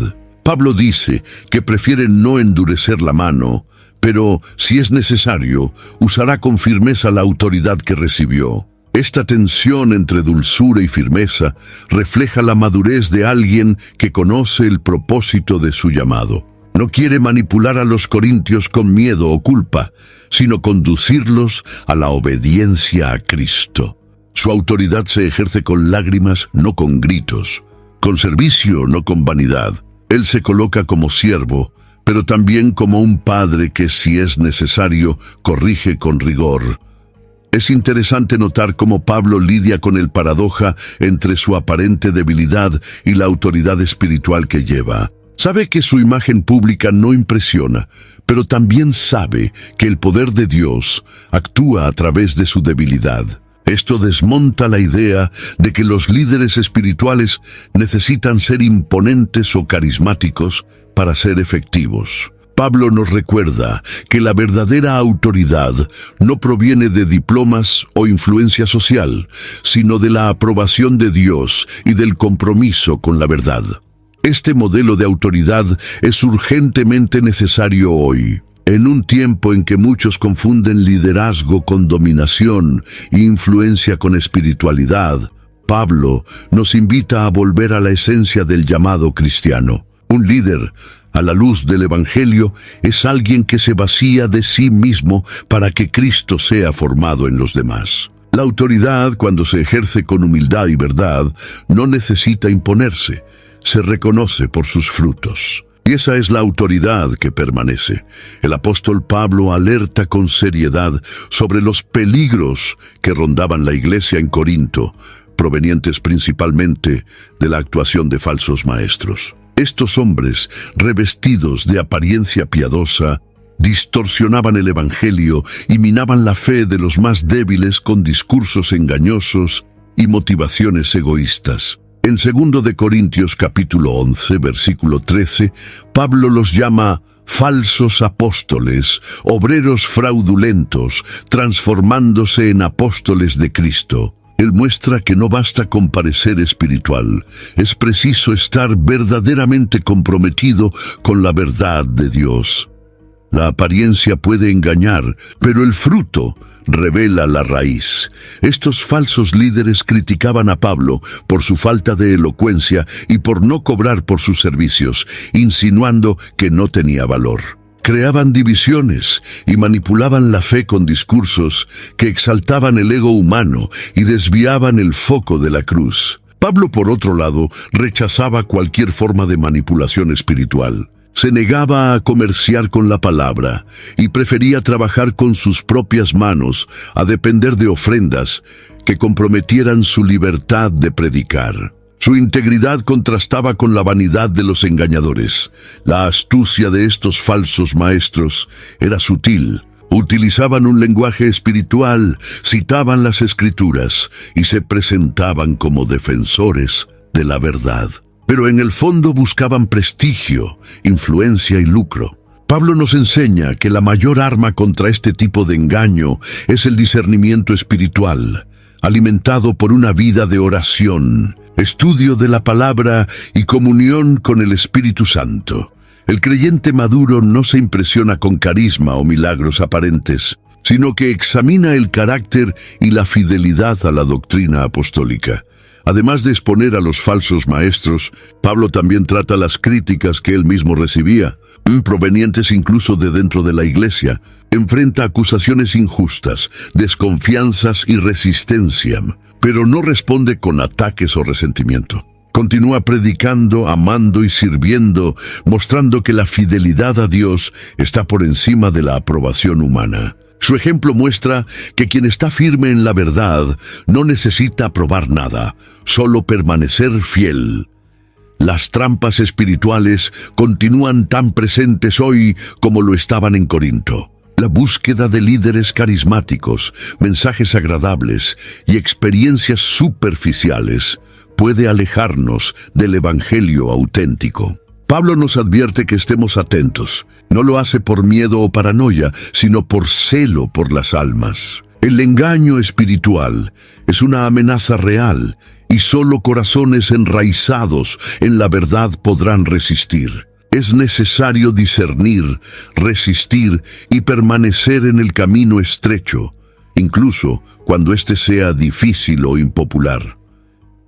Pablo dice que prefiere no endurecer la mano, pero, si es necesario, usará con firmeza la autoridad que recibió. Esta tensión entre dulzura y firmeza refleja la madurez de alguien que conoce el propósito de su llamado. No quiere manipular a los corintios con miedo o culpa, sino conducirlos a la obediencia a Cristo. Su autoridad se ejerce con lágrimas, no con gritos, con servicio, no con vanidad. Él se coloca como siervo, pero también como un padre que, si es necesario, corrige con rigor. Es interesante notar cómo Pablo lidia con el paradoja entre su aparente debilidad y la autoridad espiritual que lleva. Sabe que su imagen pública no impresiona, pero también sabe que el poder de Dios actúa a través de su debilidad. Esto desmonta la idea de que los líderes espirituales necesitan ser imponentes o carismáticos para ser efectivos. Pablo nos recuerda que la verdadera autoridad no proviene de diplomas o influencia social, sino de la aprobación de Dios y del compromiso con la verdad. Este modelo de autoridad es urgentemente necesario hoy. En un tiempo en que muchos confunden liderazgo con dominación e influencia con espiritualidad, Pablo nos invita a volver a la esencia del llamado cristiano. Un líder, a la luz del Evangelio, es alguien que se vacía de sí mismo para que Cristo sea formado en los demás. La autoridad, cuando se ejerce con humildad y verdad, no necesita imponerse, se reconoce por sus frutos. Y esa es la autoridad que permanece. El apóstol Pablo alerta con seriedad sobre los peligros que rondaban la iglesia en Corinto, provenientes principalmente de la actuación de falsos maestros. Estos hombres, revestidos de apariencia piadosa, distorsionaban el Evangelio y minaban la fe de los más débiles con discursos engañosos y motivaciones egoístas. En 2 de Corintios capítulo 11, versículo 13, Pablo los llama falsos apóstoles, obreros fraudulentos, transformándose en apóstoles de Cristo. Él muestra que no basta con parecer espiritual, es preciso estar verdaderamente comprometido con la verdad de Dios. La apariencia puede engañar, pero el fruto revela la raíz. Estos falsos líderes criticaban a Pablo por su falta de elocuencia y por no cobrar por sus servicios, insinuando que no tenía valor. Creaban divisiones y manipulaban la fe con discursos que exaltaban el ego humano y desviaban el foco de la cruz. Pablo, por otro lado, rechazaba cualquier forma de manipulación espiritual. Se negaba a comerciar con la palabra y prefería trabajar con sus propias manos a depender de ofrendas que comprometieran su libertad de predicar. Su integridad contrastaba con la vanidad de los engañadores. La astucia de estos falsos maestros era sutil. Utilizaban un lenguaje espiritual, citaban las Escrituras y se presentaban como defensores de la verdad. Pero en el fondo buscaban prestigio, influencia y lucro. Pablo nos enseña que la mayor arma contra este tipo de engaño es el discernimiento espiritual, alimentado por una vida de oración, estudio de la palabra y comunión con el Espíritu Santo. El creyente maduro no se impresiona con carisma o milagros aparentes, sino que examina el carácter y la fidelidad a la doctrina apostólica. Además de exponer a los falsos maestros, Pablo también trata las críticas que él mismo recibía, provenientes incluso de dentro de la iglesia. Enfrenta acusaciones injustas, desconfianzas y resistencia, pero no responde con ataques o resentimiento. Continúa predicando, amando y sirviendo, mostrando que la fidelidad a Dios está por encima de la aprobación humana. Su ejemplo muestra que quien está firme en la verdad no necesita probar nada, solo permanecer fiel. Las trampas espirituales continúan tan presentes hoy como lo estaban en Corinto. La búsqueda de líderes carismáticos, mensajes agradables y experiencias superficiales puede alejarnos del Evangelio auténtico. Pablo nos advierte que estemos atentos. No lo hace por miedo o paranoia, sino por celo por las almas. El engaño espiritual es una amenaza real y solo corazones enraizados en la verdad podrán resistir. Es necesario discernir, resistir y permanecer en el camino estrecho, incluso cuando éste sea difícil o impopular.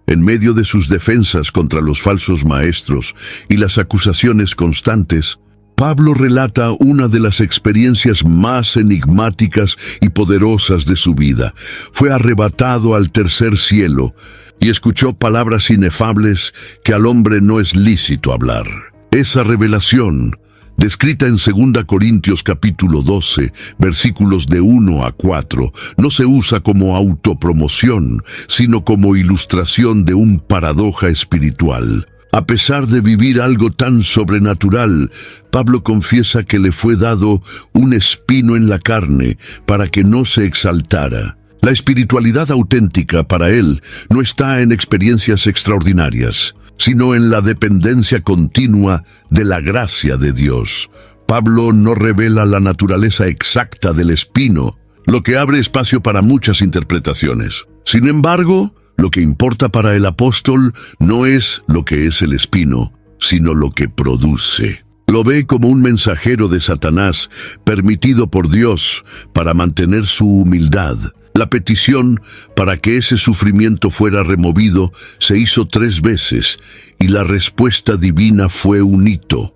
En medio de sus defensas contra los falsos maestros y las acusaciones constantes, Pablo relata una de las experiencias más enigmáticas y poderosas de su vida. Fue arrebatado al tercer cielo y escuchó palabras inefables que al hombre no es lícito hablar. Esa revelación, descrita en 2 Corintios capítulo 12, versículos de 1 a 4, no se usa como autopromoción, sino como ilustración de un paradoja espiritual. A pesar de vivir algo tan sobrenatural, Pablo confiesa que le fue dado un espino en la carne para que no se exaltara. La espiritualidad auténtica para él no está en experiencias extraordinarias, sino en la dependencia continua de la gracia de Dios. Pablo no revela la naturaleza exacta del espino, lo que abre espacio para muchas interpretaciones. Sin embargo, lo que importa para el apóstol no es lo que es el espino, sino lo que produce. Lo ve como un mensajero de Satanás, permitido por Dios para mantener su humildad. La petición para que ese sufrimiento fuera removido se hizo 3 veces, y la respuesta divina fue un hito.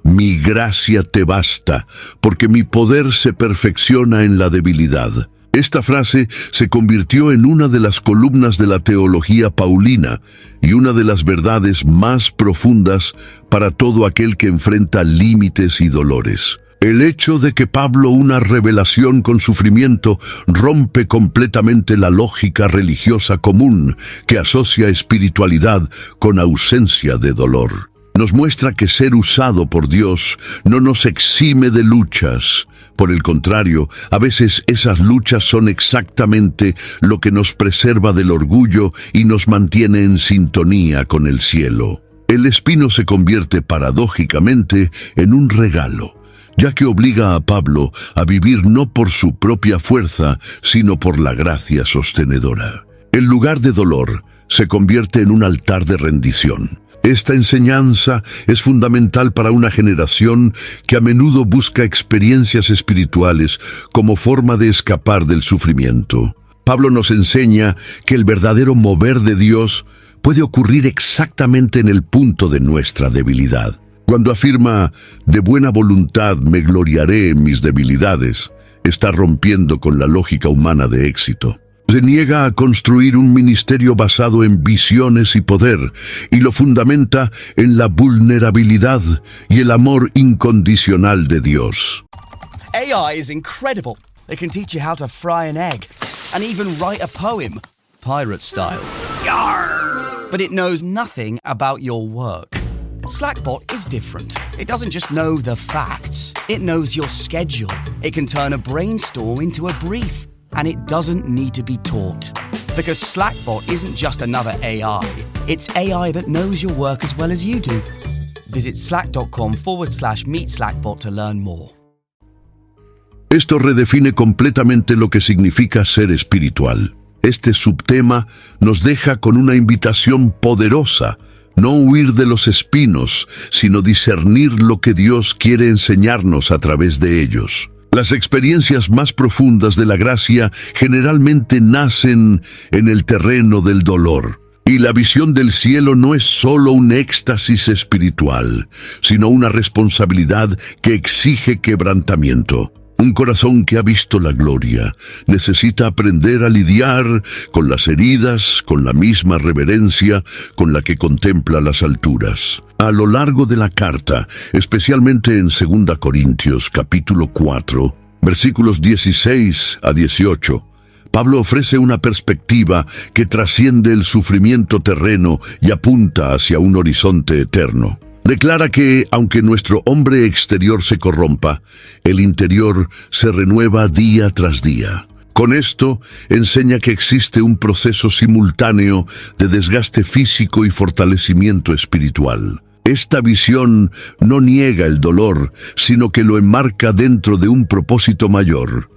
Mi gracia te basta, porque mi poder se perfecciona en la debilidad. Esta frase se convirtió en una de las columnas de la teología paulina y una de las verdades más profundas para todo aquel que enfrenta límites y dolores. El hecho de que Pablo, una revelación con sufrimiento, rompe completamente la lógica religiosa común que asocia espiritualidad con ausencia de dolor. Nos muestra que ser usado por Dios no nos exime de luchas. Por el contrario, a veces esas luchas son exactamente lo que nos preserva del orgullo y nos mantiene en sintonía con el cielo. El espino se convierte paradójicamente en un regalo, ya que obliga a Pablo a vivir no por su propia fuerza, sino por la gracia sostenedora. El lugar de dolor se convierte en un altar de rendición. Esta enseñanza es fundamental para una generación que a menudo busca experiencias espirituales como forma de escapar del sufrimiento. Pablo nos enseña que el verdadero mover de Dios puede ocurrir exactamente en el punto de nuestra debilidad. Cuando afirma, de buena voluntad me gloriaré en mis debilidades, está rompiendo con la lógica humana de éxito. Se niega a construir un ministerio basado en visiones y poder, y lo fundamenta en la vulnerabilidad y el amor incondicional de Dios. AI is incredible. It can teach you how to fry an egg, and even write a poem, pirate style. Yarr! But it knows nothing about your work. Slackbot is different. It doesn't just know the facts, it knows your schedule. It can turn a brainstorm into a brief. And it doesn't need to be taught. Because Slackbot isn't just another AI. It's AI that knows your work as well as you do. Visit slack.com/meet Slackbot to learn more. Esto redefine completamente lo que significa ser espiritual. Este subtema nos deja con una invitación poderosa: no huir de los espinos, sino discernir lo que Dios quiere enseñarnos a través de ellos. Las experiencias más profundas de la gracia generalmente nacen en el terreno del dolor. Y la visión del cielo no es solo un éxtasis espiritual, sino una responsabilidad que exige quebrantamiento. Un corazón que ha visto la gloria necesita aprender a lidiar con las heridas con la misma reverencia con la que contempla las alturas. A lo largo de la carta, especialmente en 2 Corintios capítulo 4, versículos 16 a 18, Pablo ofrece una perspectiva que trasciende el sufrimiento terreno y apunta hacia un horizonte eterno. Declara que, aunque nuestro hombre exterior se corrompa, el interior se renueva día tras día. Con esto, enseña que existe un proceso simultáneo de desgaste físico y fortalecimiento espiritual. Esta visión no niega el dolor, sino que lo enmarca dentro de un propósito mayor.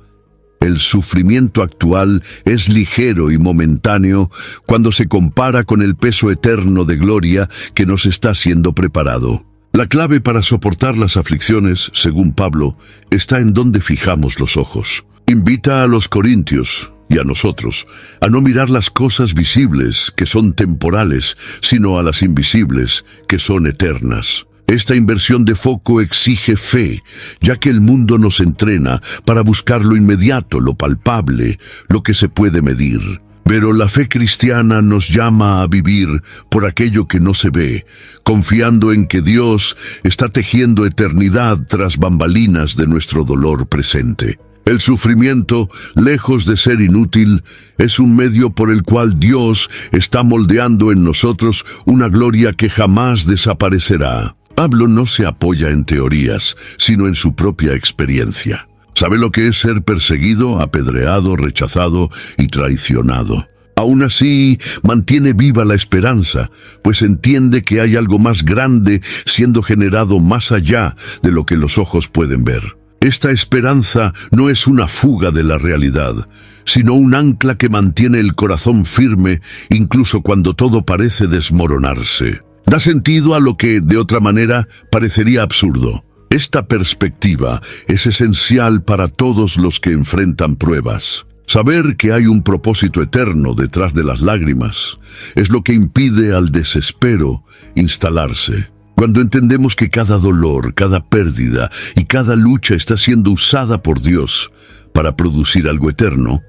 El sufrimiento actual es ligero y momentáneo cuando se compara con el peso eterno de gloria que nos está siendo preparado. La clave para soportar las aflicciones, según Pablo, está en donde fijamos los ojos. Invita a los corintios y a nosotros a no mirar las cosas visibles, que son temporales, sino a las invisibles, que son eternas. Esta inversión de foco exige fe, ya que el mundo nos entrena para buscar lo inmediato, lo palpable, lo que se puede medir. Pero la fe cristiana nos llama a vivir por aquello que no se ve, confiando en que Dios está tejiendo eternidad tras bambalinas de nuestro dolor presente. El sufrimiento, lejos de ser inútil, es un medio por el cual Dios está moldeando en nosotros una gloria que jamás desaparecerá. Pablo no se apoya en teorías, sino en su propia experiencia. Sabe lo que es ser perseguido, apedreado, rechazado y traicionado. Aún así, mantiene viva la esperanza, pues entiende que hay algo más grande siendo generado más allá de lo que los ojos pueden ver. Esta esperanza no es una fuga de la realidad, sino un ancla que mantiene el corazón firme incluso cuando todo parece desmoronarse. Da sentido a lo que, de otra manera, parecería absurdo. Esta perspectiva es esencial para todos los que enfrentan pruebas. Saber que hay un propósito eterno detrás de las lágrimas es lo que impide al desespero instalarse. Cuando entendemos que cada dolor, cada pérdida y cada lucha está siendo usada por Dios para producir algo eterno,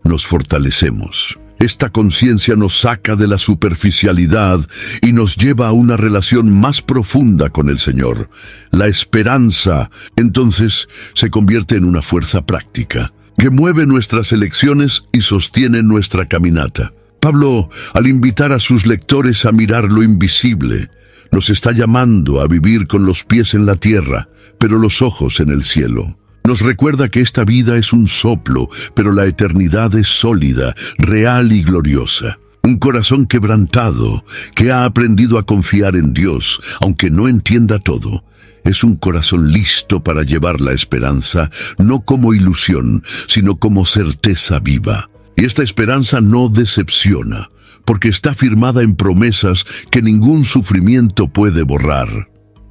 nos fortalecemos. Esta conciencia nos saca de la superficialidad y nos lleva a una relación más profunda con el Señor. La esperanza, entonces, se convierte en una fuerza práctica que mueve nuestras elecciones y sostiene nuestra caminata. Pablo, al invitar a sus lectores a mirar lo invisible, nos está llamando a vivir con los pies en la tierra, pero los ojos en el cielo. Nos recuerda que esta vida es un soplo, pero la eternidad es sólida, real y gloriosa. Un corazón quebrantado, que ha aprendido a confiar en Dios, aunque no entienda todo, es un corazón listo para llevar la esperanza, no como ilusión, sino como certeza viva. Y esta esperanza no decepciona, porque está firmada en promesas que ningún sufrimiento puede borrar.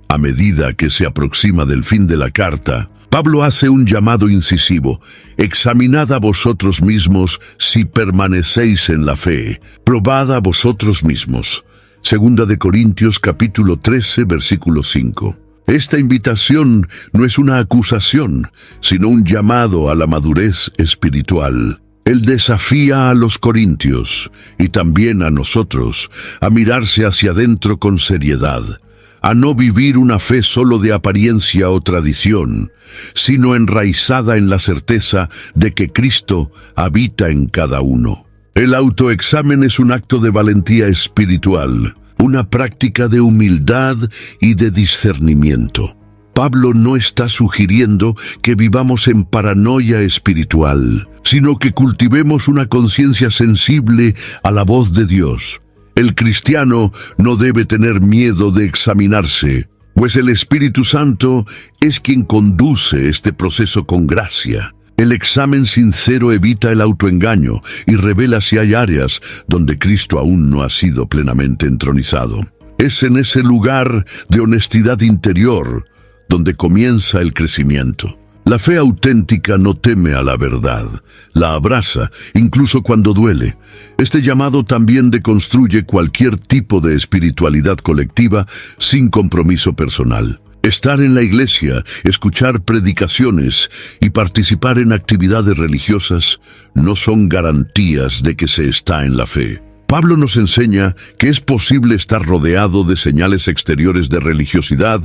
A medida que se aproxima del fin de la carta, Pablo hace un llamado incisivo: examinad a vosotros mismos si permanecéis en la fe, probad a vosotros mismos. Segunda de Corintios capítulo 13, versículo 5. Esta invitación no es una acusación, sino un llamado a la madurez espiritual. Él desafía a los corintios, y también a nosotros, a mirarse hacia adentro con seriedad, a no vivir una fe solo de apariencia o tradición, sino enraizada en la certeza de que Cristo habita en cada uno. El autoexamen es un acto de valentía espiritual, una práctica de humildad y de discernimiento. Pablo no está sugiriendo que vivamos en paranoia espiritual, sino que cultivemos una conciencia sensible a la voz de Dios. El cristiano no debe tener miedo de examinarse, pues el Espíritu Santo es quien conduce este proceso con gracia. El examen sincero evita el autoengaño y revela si hay áreas donde Cristo aún no ha sido plenamente entronizado. Es en ese lugar de honestidad interior donde comienza el crecimiento. La fe auténtica no teme a la verdad, la abraza, incluso cuando duele. Este llamado también deconstruye cualquier tipo de espiritualidad colectiva sin compromiso personal. Estar en la iglesia, escuchar predicaciones y participar en actividades religiosas no son garantías de que se está en la fe. Pablo nos enseña que es posible estar rodeado de señales exteriores de religiosidad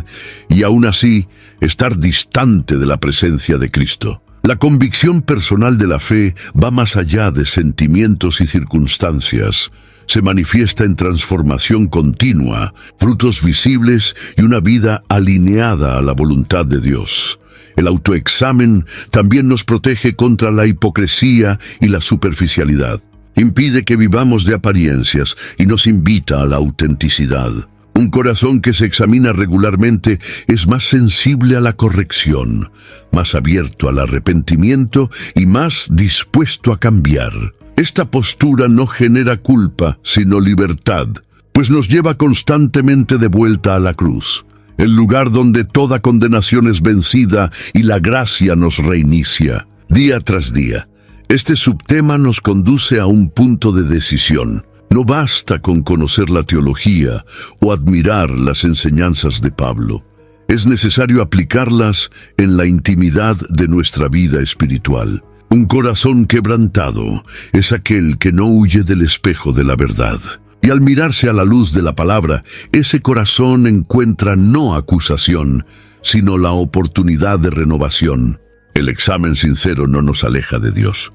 y aún así estar distante de la presencia de Cristo. La convicción personal de la fe va más allá de sentimientos y circunstancias. Se manifiesta en transformación continua, frutos visibles y una vida alineada a la voluntad de Dios. El autoexamen también nos protege contra la hipocresía y la superficialidad. Impide que vivamos de apariencias y nos invita a la autenticidad. Un corazón que se examina regularmente es más sensible a la corrección, más abierto al arrepentimiento y más dispuesto a cambiar. Esta postura no genera culpa, sino libertad, pues nos lleva constantemente de vuelta a la cruz. el lugar donde toda condenación es vencida y la gracia nos reinicia. Día tras día, este subtema nos conduce a un punto de decisión. No basta con conocer la teología o admirar las enseñanzas de Pablo. Es necesario aplicarlas en la intimidad de nuestra vida espiritual. Un corazón quebrantado es aquel que no huye del espejo de la verdad. Y al mirarse a la luz de la palabra, ese corazón encuentra no acusación, sino la oportunidad de renovación. El examen sincero no nos aleja de Dios,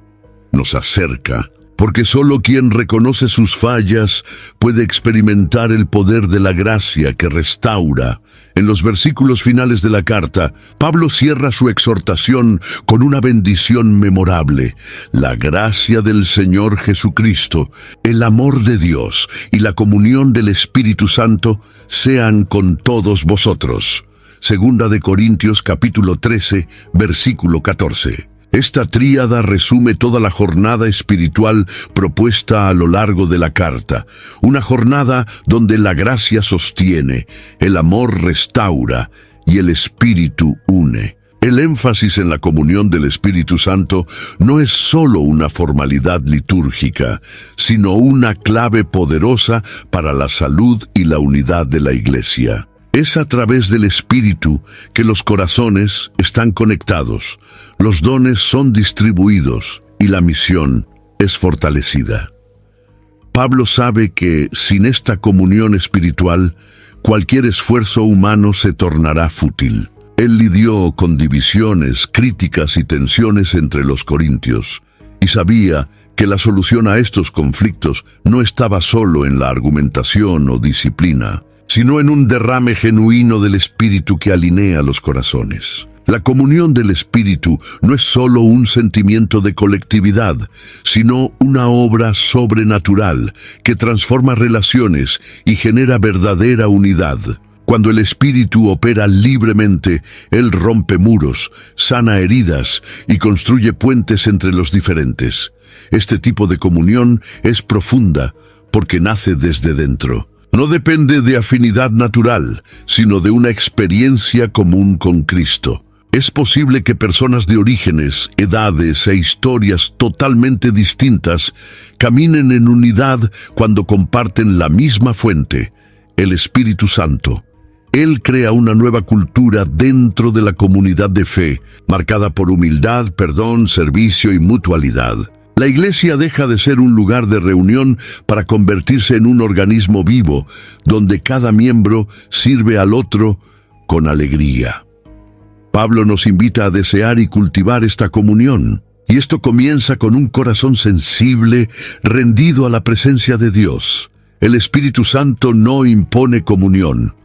nos acerca, porque solo quien reconoce sus fallas puede experimentar el poder de la gracia que restaura. En los versículos finales de la carta, Pablo cierra su exhortación con una bendición memorable. La gracia del Señor Jesucristo, el amor de Dios y la comunión del Espíritu Santo sean con todos vosotros. Segunda de Corintios capítulo 13, versículo 14. Esta tríada resume toda la jornada espiritual propuesta a lo largo de la carta, una jornada donde la gracia sostiene, el amor restaura y el Espíritu une. El énfasis en la comunión del Espíritu Santo no es solo una formalidad litúrgica, sino una clave poderosa para la salud y la unidad de la Iglesia. Es a través del Espíritu que los corazones están conectados, los dones son distribuidos y la misión es fortalecida. Pablo sabe que sin esta comunión espiritual, cualquier esfuerzo humano se tornará fútil. Él lidió con divisiones, críticas y tensiones entre los corintios, y sabía que la solución a estos conflictos no estaba solo en la argumentación o disciplina, sino en un derrame genuino del Espíritu que alinea los corazones. La comunión del Espíritu no es solo un sentimiento de colectividad, sino una obra sobrenatural que transforma relaciones y genera verdadera unidad. Cuando el Espíritu opera libremente, Él rompe muros, sana heridas y construye puentes entre los diferentes. Este tipo de comunión es profunda porque nace desde dentro. No depende de afinidad natural, sino de una experiencia común con Cristo. Es posible que personas de orígenes, edades e historias totalmente distintas caminen en unidad cuando comparten la misma fuente, el Espíritu Santo. Él crea una nueva cultura dentro de la comunidad de fe, marcada por humildad, perdón, servicio y mutualidad. La Iglesia deja de ser un lugar de reunión para convertirse en un organismo vivo, donde cada miembro sirve al otro con alegría. Pablo nos invita a desear y cultivar esta comunión, y esto comienza con un corazón sensible, rendido a la presencia de Dios. El Espíritu Santo no impone comunión.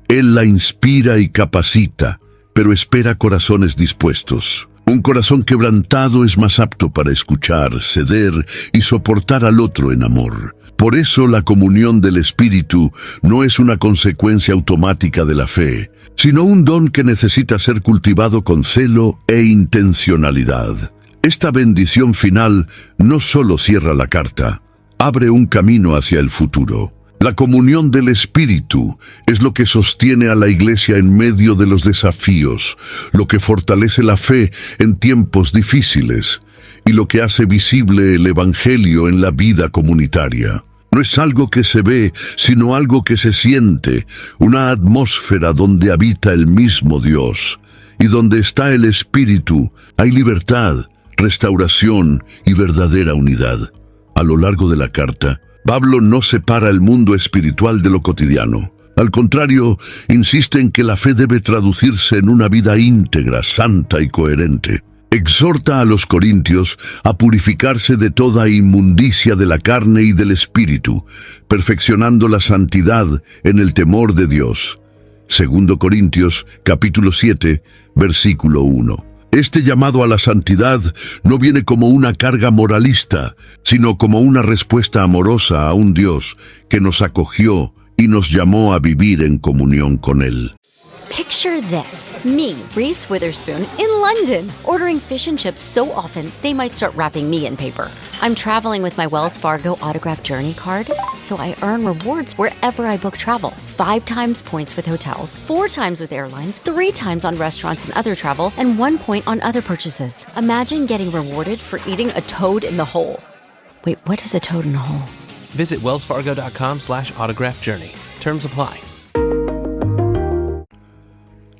Él la inspira y capacita, pero espera corazones dispuestos. Un corazón quebrantado es más apto para escuchar, ceder y soportar al otro en amor. Por eso la comunión del Espíritu no es una consecuencia automática de la fe, sino un don que necesita ser cultivado con celo e intencionalidad. Esta bendición final no solo cierra la carta, abre un camino hacia el futuro. La comunión del Espíritu es lo que sostiene a la Iglesia en medio de los desafíos, lo que fortalece la fe en tiempos difíciles y lo que hace visible el Evangelio en la vida comunitaria. No es algo que se ve, sino algo que se siente, una atmósfera donde habita el mismo Dios. Y donde está el Espíritu, hay libertad, restauración y verdadera unidad. A lo largo de la carta, Pablo no separa el mundo espiritual de lo cotidiano. Al contrario, insiste en que la fe debe traducirse en una vida íntegra, santa y coherente. Exhorta a los corintios a purificarse de toda inmundicia de la carne y del espíritu, perfeccionando la santidad en el temor de Dios. 2 Corintios, capítulo 7, versículo 1. Este llamado a la santidad no viene como una carga moralista, sino como una respuesta amorosa a un Dios que nos acogió y nos llamó a vivir en comunión con Él. Picture this. Me, Reese Witherspoon, in London, ordering fish and chips so often they might start wrapping me in paper. I'm traveling with my Wells Fargo Autograph Journey card, so I earn rewards wherever I book travel. 5 times points with hotels, 4 times with airlines, 3 times on restaurants and other travel, and 1 point on other purchases. Imagine getting rewarded for eating a toad in the hole. Wait, what is a toad in a hole? Visit wellsfargo.com/autograph journey. Terms apply.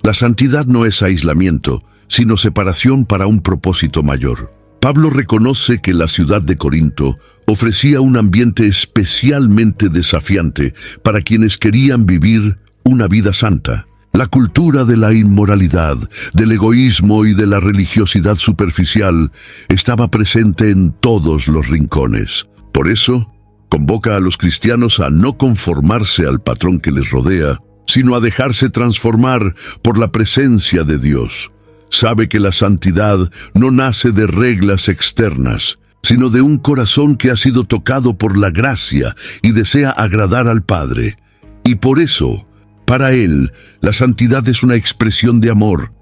La santidad no es aislamiento, sino separación para un propósito mayor. Pablo reconoce que la ciudad de Corinto ofrecía un ambiente especialmente desafiante para quienes querían vivir una vida santa. La cultura de la inmoralidad, del egoísmo y de la religiosidad superficial estaba presente en todos los rincones. Por eso, convoca a los cristianos a no conformarse al patrón que les rodea, sino a dejarse transformar por la presencia de Dios. Sabe que la santidad no nace de reglas externas, sino de un corazón que ha sido tocado por la gracia y desea agradar al Padre. Y por eso, para él, la santidad es una expresión de amor,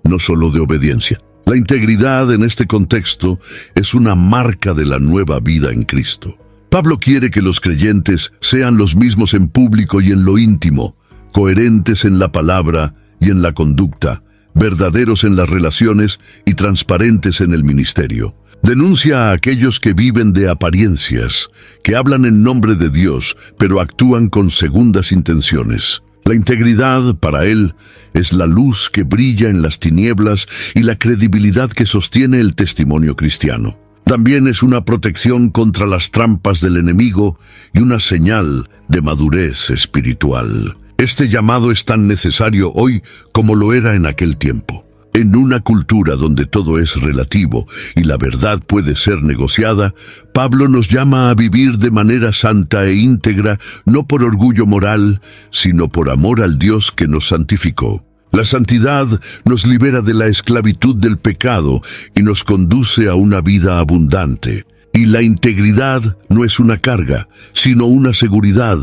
no solo de obediencia. La integridad en este contexto es una marca de la nueva vida en Cristo. Pablo quiere que los creyentes sean los mismos en público y en lo íntimo, coherentes en la palabra y en la conducta, verdaderos en las relaciones y transparentes en el ministerio. Denuncia a aquellos que viven de apariencias, que hablan en nombre de Dios, pero actúan con segundas intenciones. La integridad, para él, es la luz que brilla en las tinieblas y la credibilidad que sostiene el testimonio cristiano. También es una protección contra las trampas del enemigo y una señal de madurez espiritual. Este llamado es tan necesario hoy como lo era en aquel tiempo. En una cultura donde todo es relativo y la verdad puede ser negociada, Pablo nos llama a vivir de manera santa e íntegra, no por orgullo moral, sino por amor al Dios que nos santificó. La santidad nos libera de la esclavitud del pecado y nos conduce a una vida abundante. Y la integridad no es una carga, sino una seguridad.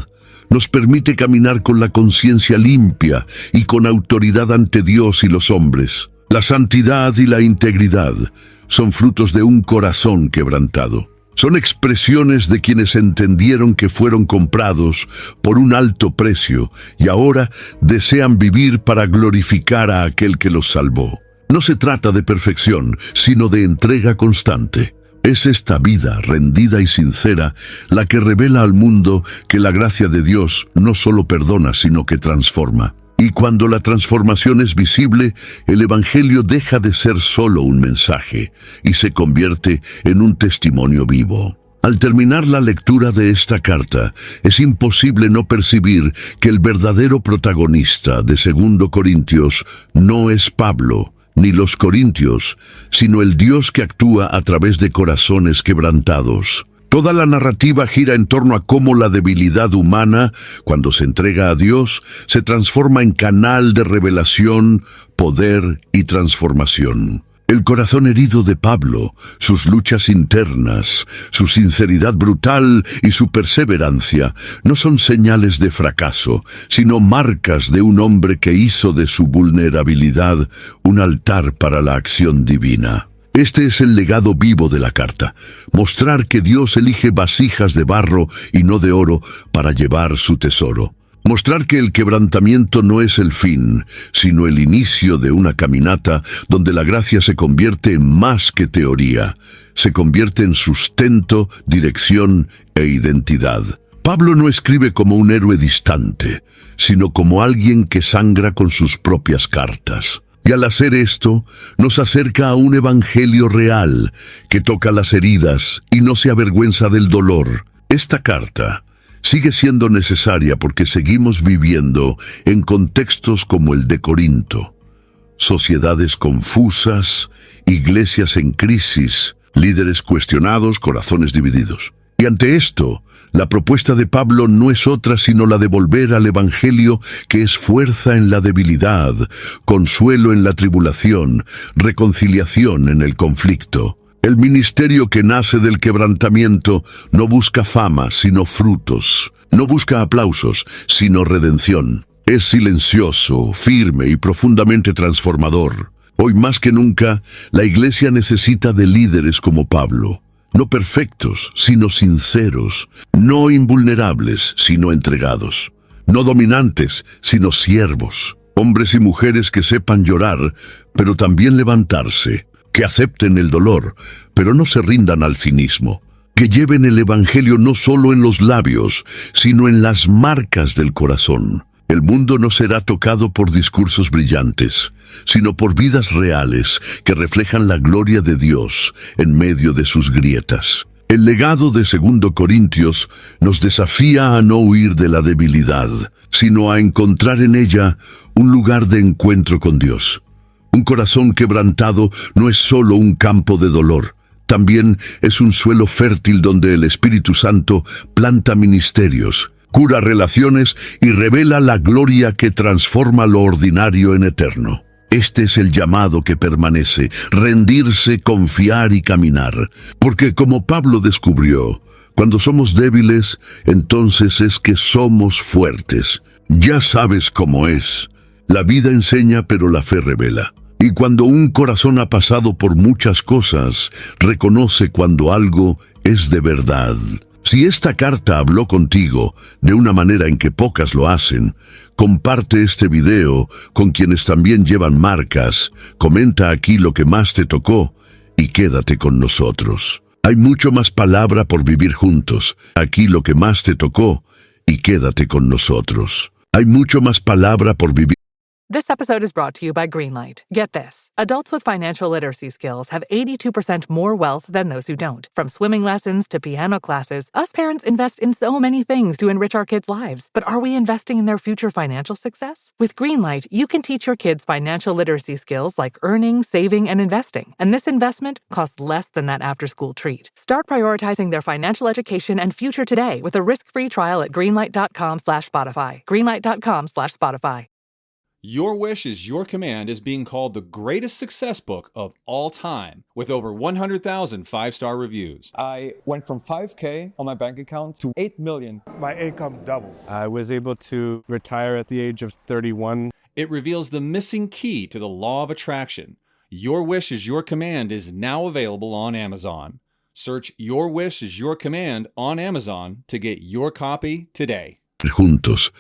Nos permite caminar con la conciencia limpia y con autoridad ante Dios y los hombres. La santidad y la integridad son frutos de un corazón quebrantado. Son expresiones de quienes entendieron que fueron comprados por un alto precio y ahora desean vivir para glorificar a aquel que los salvó. No se trata de perfección, sino de entrega constante. Es esta vida rendida y sincera la que revela al mundo que la gracia de Dios no solo perdona, sino que transforma. Y cuando la transformación es visible, el Evangelio deja de ser solo un mensaje y se convierte en un testimonio vivo. Al terminar la lectura de esta carta, es imposible no percibir que el verdadero protagonista de 2 Corintios no es Pablo, ni los corintios, sino el Dios que actúa a través de corazones quebrantados. Toda la narrativa gira en torno a cómo la debilidad humana, cuando se entrega a Dios, se transforma en canal de revelación, poder y transformación. El corazón herido de Pablo, sus luchas internas, su sinceridad brutal y su perseverancia no son señales de fracaso, sino marcas de un hombre que hizo de su vulnerabilidad un altar para la acción divina. Este es el legado vivo de la carta, mostrar que Dios elige vasijas de barro y no de oro para llevar su tesoro. Mostrar que el quebrantamiento no es el fin, sino el inicio de una caminata donde la gracia se convierte en más que teoría, se convierte en sustento, dirección e identidad. Pablo no escribe como un héroe distante, sino como alguien que sangra con sus propias cartas. Y al hacer esto, nos acerca a un evangelio real, que toca las heridas y no se avergüenza del dolor. Esta carta sigue siendo necesaria porque seguimos viviendo en contextos como el de Corinto. Sociedades confusas, iglesias en crisis, líderes cuestionados, corazones divididos. Y ante esto, la propuesta de Pablo no es otra sino la de volver al Evangelio, que es fuerza en la debilidad, consuelo en la tribulación, reconciliación en el conflicto. El ministerio que nace del quebrantamiento no busca fama, sino frutos. No busca aplausos, sino redención. Es silencioso, firme y profundamente transformador. Hoy más que nunca, la Iglesia necesita de líderes como Pablo. No perfectos, sino sinceros. No invulnerables, sino entregados. No dominantes, sino siervos. Hombres y mujeres que sepan llorar, pero también levantarse. Que acepten el dolor, pero no se rindan al cinismo. Que lleven el Evangelio no solo en los labios, sino en las marcas del corazón. El mundo no será tocado por discursos brillantes, sino por vidas reales que reflejan la gloria de Dios en medio de sus grietas. El legado de 2 Corintios nos desafía a no huir de la debilidad, sino a encontrar en ella un lugar de encuentro con Dios. Un corazón quebrantado no es solo un campo de dolor, también es un suelo fértil donde el Espíritu Santo planta ministerios, cura relaciones y revela la gloria que transforma lo ordinario en eterno. Este es el llamado que permanece, rendirse, confiar y caminar. Porque como Pablo descubrió, cuando somos débiles, entonces es que somos fuertes. Ya sabes cómo es. La vida enseña, pero la fe revela. Y cuando un corazón ha pasado por muchas cosas, reconoce cuando algo es de verdad. Si esta carta habló contigo de una manera en que pocas lo hacen, comparte este video con quienes también llevan marcas, comenta aquí lo que más te tocó y quédate con nosotros. Hay mucho más palabra por vivir juntos. Aquí lo que más te tocó y quédate con nosotros. Hay mucho más palabra por vivir. This episode is brought to you by Greenlight. Get this. Adults with financial literacy skills have 82% more wealth than those who don't. From swimming lessons to piano classes, us parents invest in so many things to enrich our kids' lives. But are we investing in their future financial success? With Greenlight, you can teach your kids financial literacy skills like earning, saving, and investing. And this investment costs less than that after-school treat. Start prioritizing their financial education and future today with a risk-free trial at greenlight.com/Spotify. Greenlight.com/Spotify. Your Wish is Your Command is being called the greatest success book of all time, with over 100,000 five-star reviews. I went from $5,000 on my bank account to $8 million. My income doubled. I was able to retire at the age of 31. It reveals the missing key to the law of attraction. Your Wish is Your Command is now available on Amazon. Search Your Wish is Your Command on Amazon to get your copy today. Juntos.